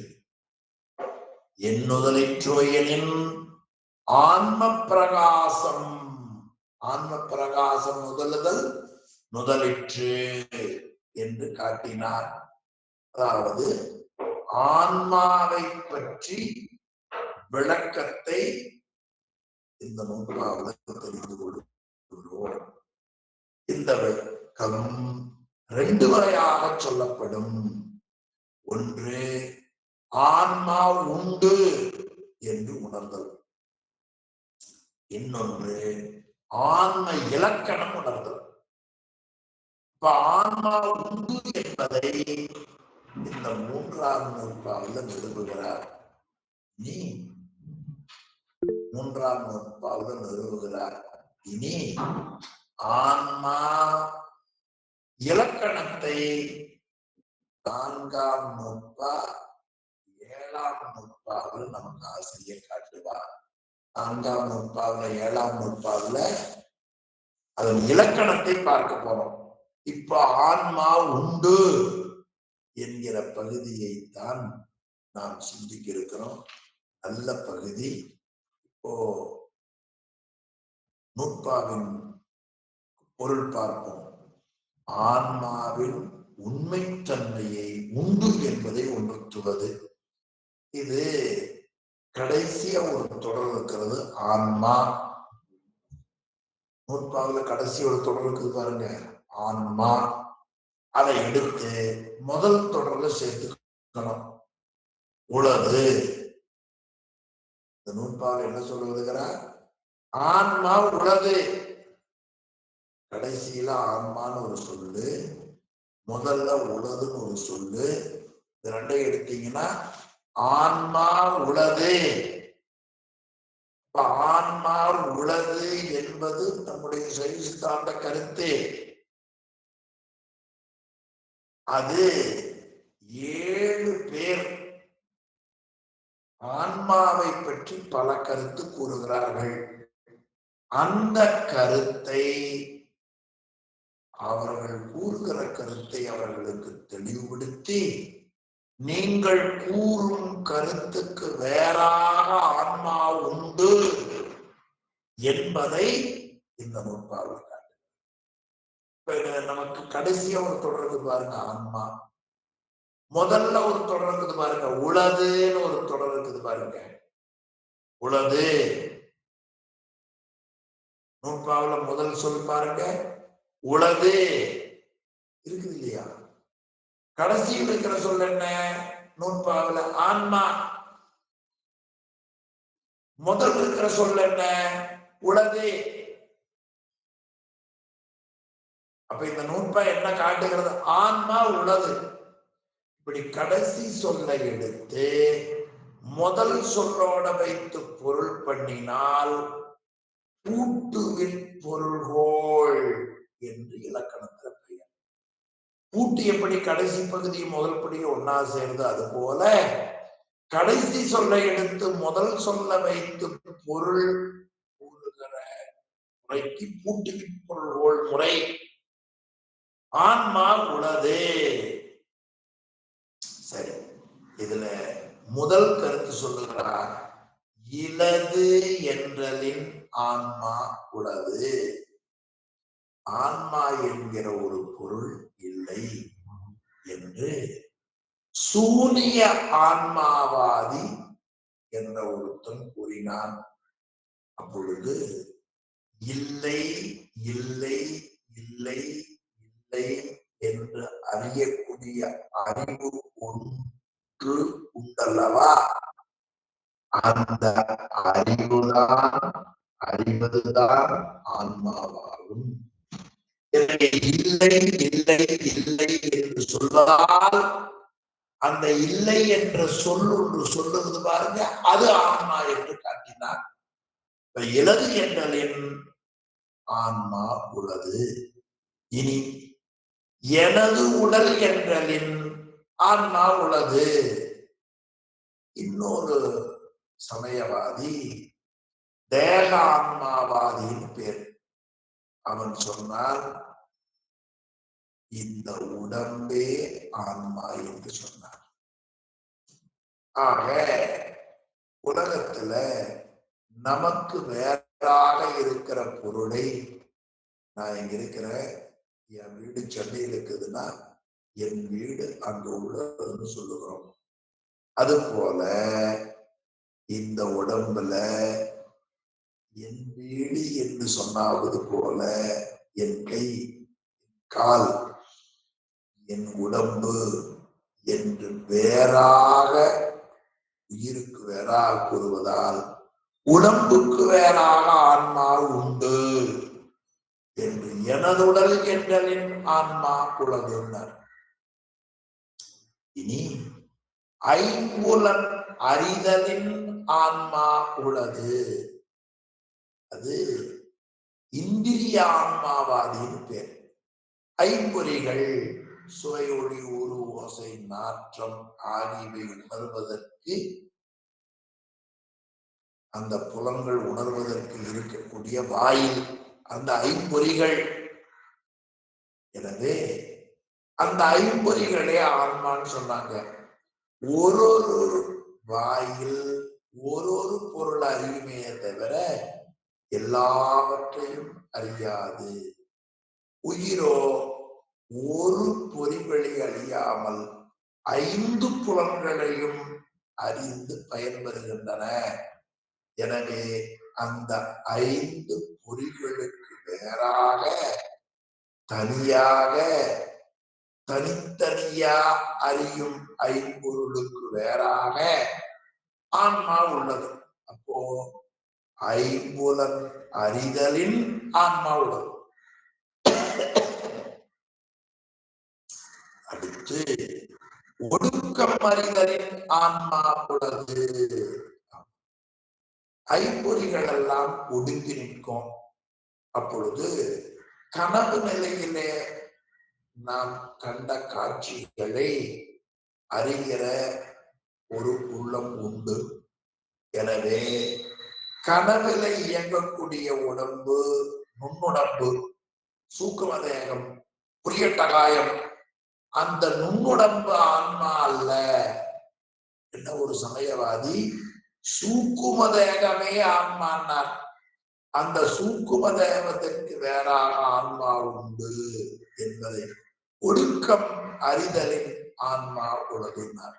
என் முதலிற்றோ எனின் ஆன்ம பிரகாசம். ஆன்ம பிரகாசம் முதலுதல் முதலிற்று என்று காட்டினார். அதாவது ஆன்மாவை பற்றி விளக்கத்தை இந்த நூற்பாவில் தெரிந்து கொள்கிறோம். இந்த விளக்கம் 2 வகையாக சொல்லப்படும். ஒன்று ஆன்மா உண்டு என்று உணர்தல், இன்னொன்று ஆன்ம இலக்கணம் உணர்தல். இப்ப ஆன்மா உண்டு என்பதை இந்த 3ஆம் நூற்பாவில் நிறுவுகிறார். இனி 3ஆம் நூற்பாவில் நிறுவுகிறார். இனி ஆன்மா இலக்கணத்தை 4ஆம் நூற்பா 7ஆம் நூற்பாவில் நமக்கு ஆசிரியர் காட்டுவார். 4ஆம் நூற்பாவில் 7ஆம் நூற்பாவில் அதன் இலக்கணத்தை பார்க்க போறோம். இப்ப ஆன்மா உண்டு என்கிற பகுதியைத்தான் நாம் சிந்திக்க இருக்கிறோம். நல்ல பகுதி. இப்போ நூற்பாவின் பொருள் பார்ப்போம். ஆன்மாவின் உண்மைத்தன்மையை உண்டு என்பதை உணர்த்துவது. இது கடைசியா ஒரு தொடர் இருக்கிறது. ஆன்மா நூற்பாவில் கடைசி ஒரு தொடர் இருக்குது பாருங்க, ஆன்மா. அதை எடுத்து முதல் தொடர்ல சேர்த்துக்கணும். உளது. இந்த நூற்பாவில் என்ன சொல்லுகிறார்? ஆன்மா உளது. கடைசியில ஆன்மான்னு ஒரு சொல்லு, முதல்ல உளதுன்னு ஒரு சொல்லு. இது ரெண்டையும் எடுத்தீங்கன்னா ஆன்மா உளது. ஆன்மா உளது என்பது நம்முடைய சைவ சித்தாந்த கருத்து. அது 7 பேர் ஆன்மாவை பற்றி பல கருத்து கூறுகிறார்கள். அந்த கருத்தை அவர்கள் கூறுகிற கருத்தை அவர்களுக்கு தெளிவுபடுத்தி, நீங்கள் கூறும் கருத்துக்கு வேறாக ஆன்மா உண்டு என்பதை இந்த நூற்பாவில் நமக்கு கடைசியா ஒரு தொடர்ந்து பாருங்க, ஆன்மா. முதல்ல ஒரு தொடர் இருக்குது பாருங்க, உளதுன்னு ஒரு தொடர் இருக்குது பாருங்க, உளது. நூற்பாவுல முதல் சொல் பாருங்க, உளது இருக்குது இல்லையா? கடைசியில் இருக்கிற சொல் என்ன? நூற்பாவுல ஆன்மா. முதல் இருக்கிற சொல் என்ன? உளது. அப்ப இந்த நூற்பா என்ன காட்டுகிறது? ஆன்மா உளது. இப்படி கடைசி சொல்லை எடுத்து முதல் சொல்லோட வைத்து பொருள் பண்ணினால் பூட்டுவில் பொருள்கோள் என்று இலக்கணத்தில் பெயர். பூட்டு எப்படி கடைசி பகுதி முதல் பகுதியை ஒன்னா சேர்ந்து, அது போல கடைசி சொல்லை எடுத்து முதல் சொல்ல வைத்து பொருள் கூறுகிற முறைக்கு பூட்டுவில் பொருள்கோள் முறை. ஆன்மா உளது. சரி, இதுல முதல் கருத்து சொல்லுகிறார், இலது என்றலின் ஆன்மா உளது. ஆன்மா என்கிற ஒரு பொருள் இல்லை என்று சூனிய ஆன்மாவாதி என்ற ஒருத்தன் கூறினான். அப்பொழுது இல்லை இல்லை இல்லை இல்லை என்று அறியக்கூடிய அறிவு ஒன்று உண்டல்லவா? அந்த அறிவதுதான் ஆன்மாவாகும். இல்லை இல்லை இல்லை என்று சொல்வதால் அந்த இல்லை என்ற சொல் ஒன்று சொல்லுவது பாருங்க, அது ஆன்மா என்று காட்டினார். இலது என்றலின் ஆன்மா உளது. இனி எனது உடல் என்றலின் ஆன்மா உளது. இன்னொரு சமயவாதி தேக ஆன்மாவாதின்னு பேர். அவன் சொன்னார், இந்த உடம்பே ஆன்மா என்று சொன்னார். ஆக உலகத்துல நமக்கு வேறாக இருக்கிற பொருளை, நான் இங்க இருக்கிற என் வீடு சென்னையில் இருக்குதுன்னா என் வீடு அங்க உள்ளதுன்னு சொல்லுகிறோம். அது போல இந்த உடம்புல என் வீடு என்று சொன்னாவது போல என் கை, கால் என் உடம்பு என்று வேறாக உயிருக்கு வேறாக கூறுவதால் உடம்புக்கு வேறாக ஆன்மா உண்டு என்று எனதுடல் என்றலின் ஆன்மா உலகுனர். இனி ஐம்புலன் அறிதலின் ஆன்மா உள்ளது. அது இந்திரிய ஆன்மாவாதின்னு பேர். ஐம்பொறிகள் சுவை, ஒளி, ஊறு, ஓசை, நாற்றம் ஆகியவை உணர்வதற்கு, அந்த புலன்கள் உணர்வதற்கு இருக்கக்கூடிய வாயில் அந்த ஐம்பொறிகள். எனவே அந்த ஐம்பொறிகளே ஆன்மான்னு சொன்னாங்க. ஒரு வாயில் ஒரு பொருள் அறியுமே தவிர எல்லாவற்றையும் அறியாது. உயிரோ ஒரு பொறிவழி அழியாமல் 5 புலன்களையும் அறிந்து பயன்பெறுகின்றன. எனவே அந்த 5 பொறிகளுக்கு வேறாக தனியாக தனித்தனியா அறியும் ஐம்பொருளுக்கு வேறாக ஆன்மா உள்ளது. அப்போ ஐம்புலன் அறிதலின் ஆன்மா உள்ளது. அடுத்து ஒடுக்கம் அறிதலின் ஆன்மா உள்ளது. ஐம்பொறிகள் எல்லாம் ஒடுங்கி நிற்கும். அப்பொழுது கனவு நிலையிலே நாம் கண்ட காட்சிகளை அறிகிற ஒரு உள்ளம் உண்டு. எனவே கனவில இயங்கக்கூடிய உடம்பு நுண்ணுடம்பு, சூக்கும தேகம், புரியட்டகாயம், அந்த நுண்ணுடம்பு ஆன்மா அல்ல. என்ன ஒரு சமயவாதி சூக்கும தேகமே ஆன்மான்னார். அந்த சூக்கும தேகத்திற்கு வேறாக ஆன்மா உண்டு என்பதை ஒடுக்கம் அறிதலின் ஆன்மா உள்ளதுன்னார்.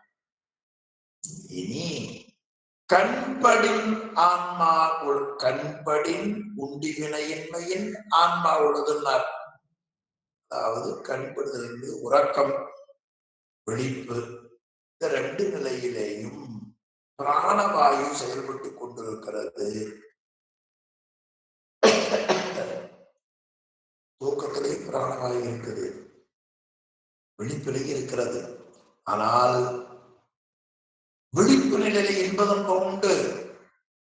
இனி கண்படின் ஆன்மா, கண்படின் உண்டிவினையின்மையின் ஆன்மா உள்ளதுன்னார். அதாவது கண்படுதல் என்பது உறக்கம், விழிப்பு. இந்த 2 நிலையிலேயும் பிராணவாயு செயல்பட்டு கொண்டிருக்கிறது. தூக்கத்திலே பிராணவாயு இருக்குது, விழிப்பிலே இருக்கிறது. ஆனால் விழிப்பு நிலையில் இன்பதுன்பம் உண்டு,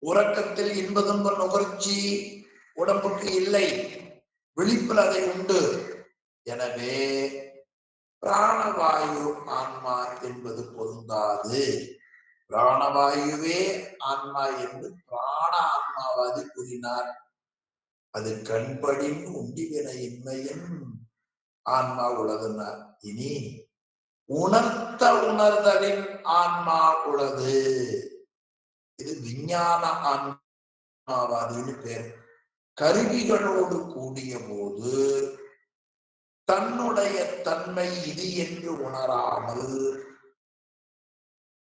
உறக்கத்தில் இன்பதுன்ப நுகர்ச்சி உடம்புக்கு இல்லை, விழிப்பில் அதை உண்டு. எனவே பிராணவாயு ஆன்மா என்பது பொருந்தாது. பிராணவாயுவே ஆன்மா என்று பிராண ஆன்மாவாதி கூறினார். அது கண்படின் உண்டிவினையின்மையின் ஆன்மா உள்ளதுன்னார். இனி உணர்த்த உணர்தலின் ஆன்மா உள்ளது. இது விஞ்ஞான ஆன்மாவாதின்னு பேர். கருவிகளோடு கூடிய போது தன்னுடைய தன்மை இது என்று உணராமல்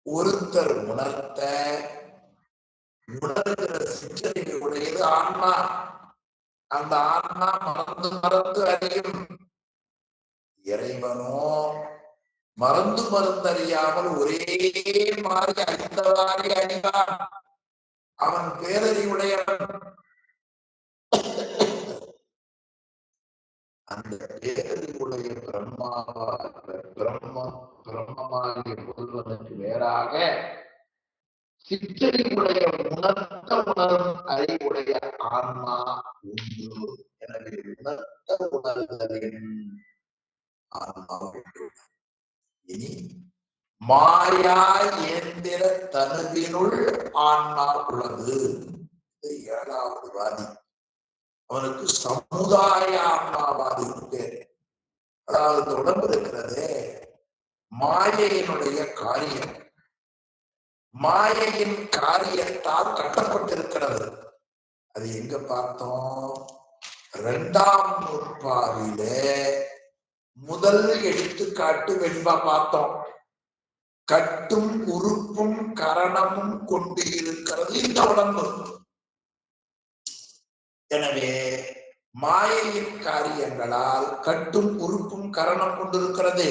ஒருத்தர் உணர்த்த உணர்கிற சிற்றறிவுடையது ஆன்மா. அந்த ஆன்மா மறந்து மறந்து அறியும். இறைவனோ மறந்து மறந்தறியாமல் ஒரே மாதிரி அறிந்தவாறே அறிவான். அவன் பேரறிவுடையவன். அந்த பேரறிவுடைய பிரம்மமாகிய பொருள்வதற்கு வேறாக சிற்றறிவுடைய உணர்த்த உணரும் அறிவுடைய ஆன்மா உண்டு. எனவே உணர்த்த உணர்தலின் ஆன்மா உண்டு. இனி மாயா இயந்திர தனுவினுள் ஆன்மா உள்ளது. இது 7வது வாதி. அவனுக்கு சமுதாய ஆன்மாவாதி பேரு. அதாவது உடம்பு இருக்கிறதே மாயையினுடைய காரியம், மாயையின் காரியத்தால் கட்டப்பட்டிருக்கிறது. அது எங்க பார்த்தோம்? 2ஆம் நூற்பாவிலே முதல் எடுத்துக்காட்டு வெண்பா பார்த்தோம். கட்டும் உறுப்பும் கரணமும் கொண்டு இருக்கிறது இந்த உடம்பு. எனவே மாயையின் காரியங்களால் கட்டும் உறுப்பும் கரணம் கொண்டிருக்கிறது.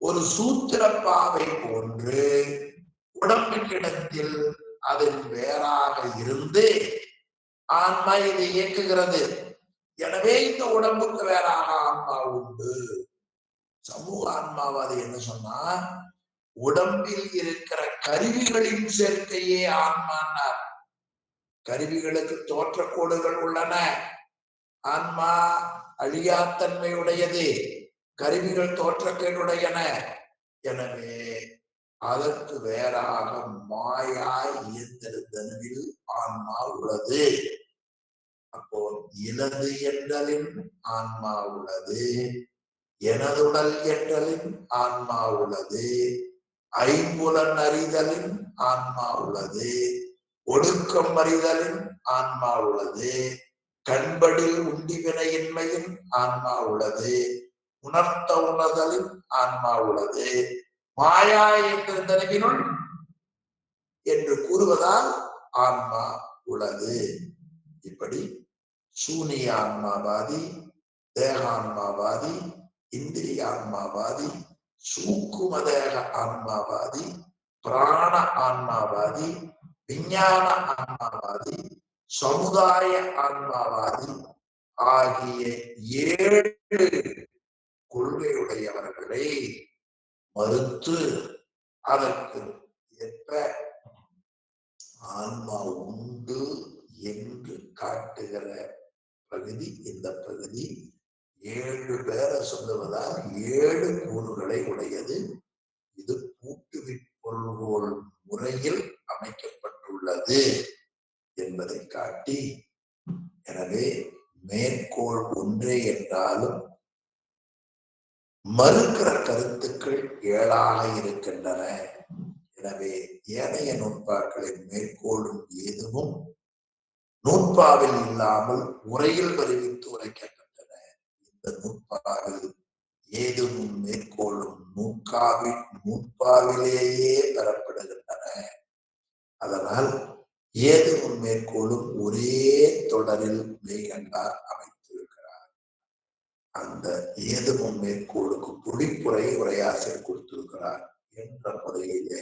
ஒரு சூத்திரப்பாவை போன்று உடம்பினிடத்தில் அதன் வேறாக இருந்து ஆன்மா இதை இயக்குகிறது. எனவே இந்த உடம்புக்கு வேறாக ஆன்மா உண்டு. சமூக ஆன்மாவாதி என்ன சொன்னா, உடம்பில் இருக்கிற கருவிகளின் சேர்க்கையே ஆன்மானார். கருவிகளுக்கு தோற்றக்கோடுகள் உள்ளன. ஆன்மா அழியாத்தன்மையுடையது, கருவிகள் தோற்றக்கேடுடையன. எனவே அதற்கு வேறாக மாயா இயந்திரத்தனவில் ஆன்மா உள்ளது. அப்போ இலது என்றலின் ஆன்மா உள்ளது, எனதுடல் என்றலின் ஆன்மா உள்ளது, ஐம்புலன் அறிதலின் ஆன்மா உள்ளது, ஒடுக்கம் அறிதலின் ஆன்மா உள்ளது, கண்படில் உண்டிவினையின்மையின் ஆன்மா உள்ளது, உணர்த்த உணர்தலின் ஆன்மா உள்ளது, மாயா என்ற தனவினுள் என்று கூறுவதால் ஆன்மா உள்ளது. இப்படி சூனிய ஆன்மாவாதி, தேகான்மாவாதி, இந்திரிய ஆன்மாவாதி, சூக்கும தேக ஆன்மாவாதி, பிராண ஆன்மாவாதி, விஞ்ஞான ஆன்மாவாதி, சமுதாய ஆன்மாவாதி ஆகிய 7 கொள்கையுடையவர்களை மறுத்து அதற்கு ஏற்ப ஆன்மா உண்டு என்று காட்டுகிற பகுதி இந்த பகுதி. 7 பேரை சொல்லுவதால் 7 கூறுகளை உடையது. இது கூட்டுவிப்பொருள்கோள் முறையில் அமைக்கப்பட்டுள்ளது என்பதை காட்டி, எனவே மேற்கோள் ஒன்றே என்றாலும் மறுக்கிற கருத்துக்கள் 7ஆக இருக்கின்றன. எனவே ஏனைய நூற்பாக்களின் மேற்கோளும் எதுவும் நூற்பாவில் இல்லாமல் உரையில் வருவித்து உரைக்கப்பட்டன. இந்த நூற்பாவில் ஏதுவும் மேற்கோளும் நூற்பாவிலேயே பெறப்படுகின்றன. அதனால் ஏதுவும் மேற்கோளும் ஒரே தொடரில் மெய்கண்டார் அமைத்திருக்கிறார். அந்த ஏதுவும் மேற்கோளுக்கு பொழிப்புரை உரையாசிரியர் கொடுத்திருக்கிறார் என்ற முறையிலே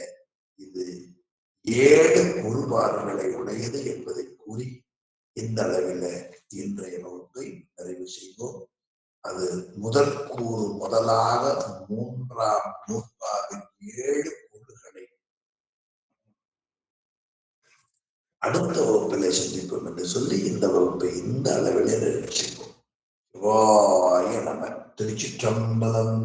இது 7 கூறுபாடுகளை உடையது என்பதை கூறி இந்த அளவில் இன்றைய வகுப்பை நிறைவு செய்வோம். அது முதல் கூறு முதலாக 3ஆம் நூற்பாவின் 7 கூறுகளை அடுத்த வகுப்பிலே சந்திப்போம் என்று சொல்லி இந்த வகுப்பை இந்த அளவிலே நிறைவு செய்வோம். சிவாய நம. திருச்சிற்றம்பலம்.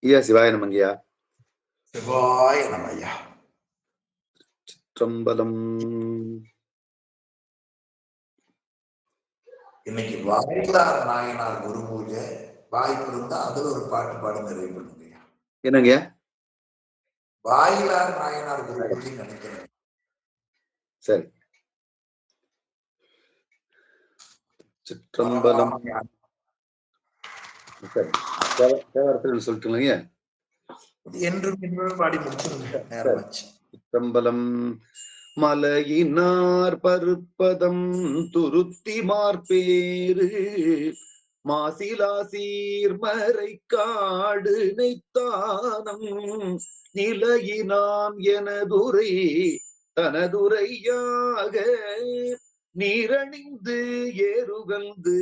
ஐயா சிவாய நமங்கய்யா. சிவாய நமய்யா. சிற்றம்பலம். இன்னைக்கு வாயிலார் நாயனார் குரு பூஜை. வாய்ப்பு இருந்தா அதுல ஒரு பாட்டு பாடு நிறைவு பண்ணுங்க. என்னங்க? வாயிலார் நாயனார் குரு பூஜை நினைக்கிறேன். சரி. சிற்றம்பலம். சரி, தேவாரத்தில் சொல்லிட்டுங்க. என்றும் என்றும் பாடி முடிச்சு நேரமாச்சு. சிற்றம்பலம். மலையினார் பருப்பதம் துருத்தி மார்பேறு மாசிலா சீர்மறை காடு நெய்த்தானம் நிலையினான் எனதுரை தனதுரையாக நீரணிந்து ஏறுகந்து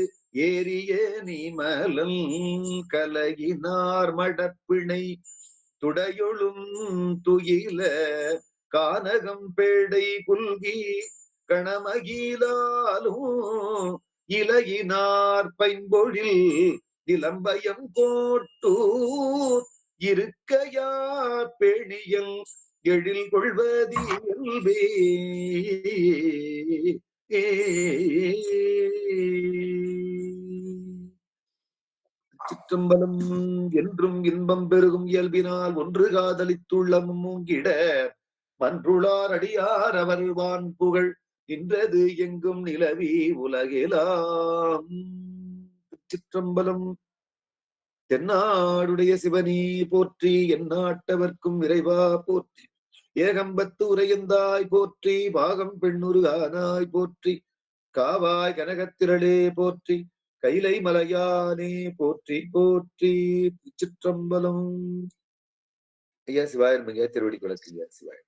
ஏறிய நீமலன் கலையினார் மடப்பிணை துடையொழும் துயில கானகம் பேடை புல்கி கணமகிலாலும் இலையினார் பைம்பொழில் இளம்பயம் கோட்டூர் இருக்கையா பேணியல் எழில் கொள்வதியல்வே. சிற்றம்பலம். என்றும் இன்பம் பெருகும் இயல்பினால் ஒன்று காதலித்துள்ளமும் மூங்கிட மன்றுளார் அடியார் அவர் வான் புகழ் நின்றது எங்கும் நிலவி உலகெலாம். சிற்றம்பலம். தென்னாடுடைய சிவனி போற்றி, எந்நாட்டவர்க்கும் விரைவா போற்றி, ஏகம்பத்து உரையந்தாய் போற்றி, பாகம் பெண்ணுருகானாய் போற்றி, காவாய் கனகத்திரளே போற்றி, கைலை மலையானே போற்றி போற்றி. திருச்சிற்றம்பலம். ஐயா சிவாய நமக. திருவடி குலக்கு ஐயா சிவாய.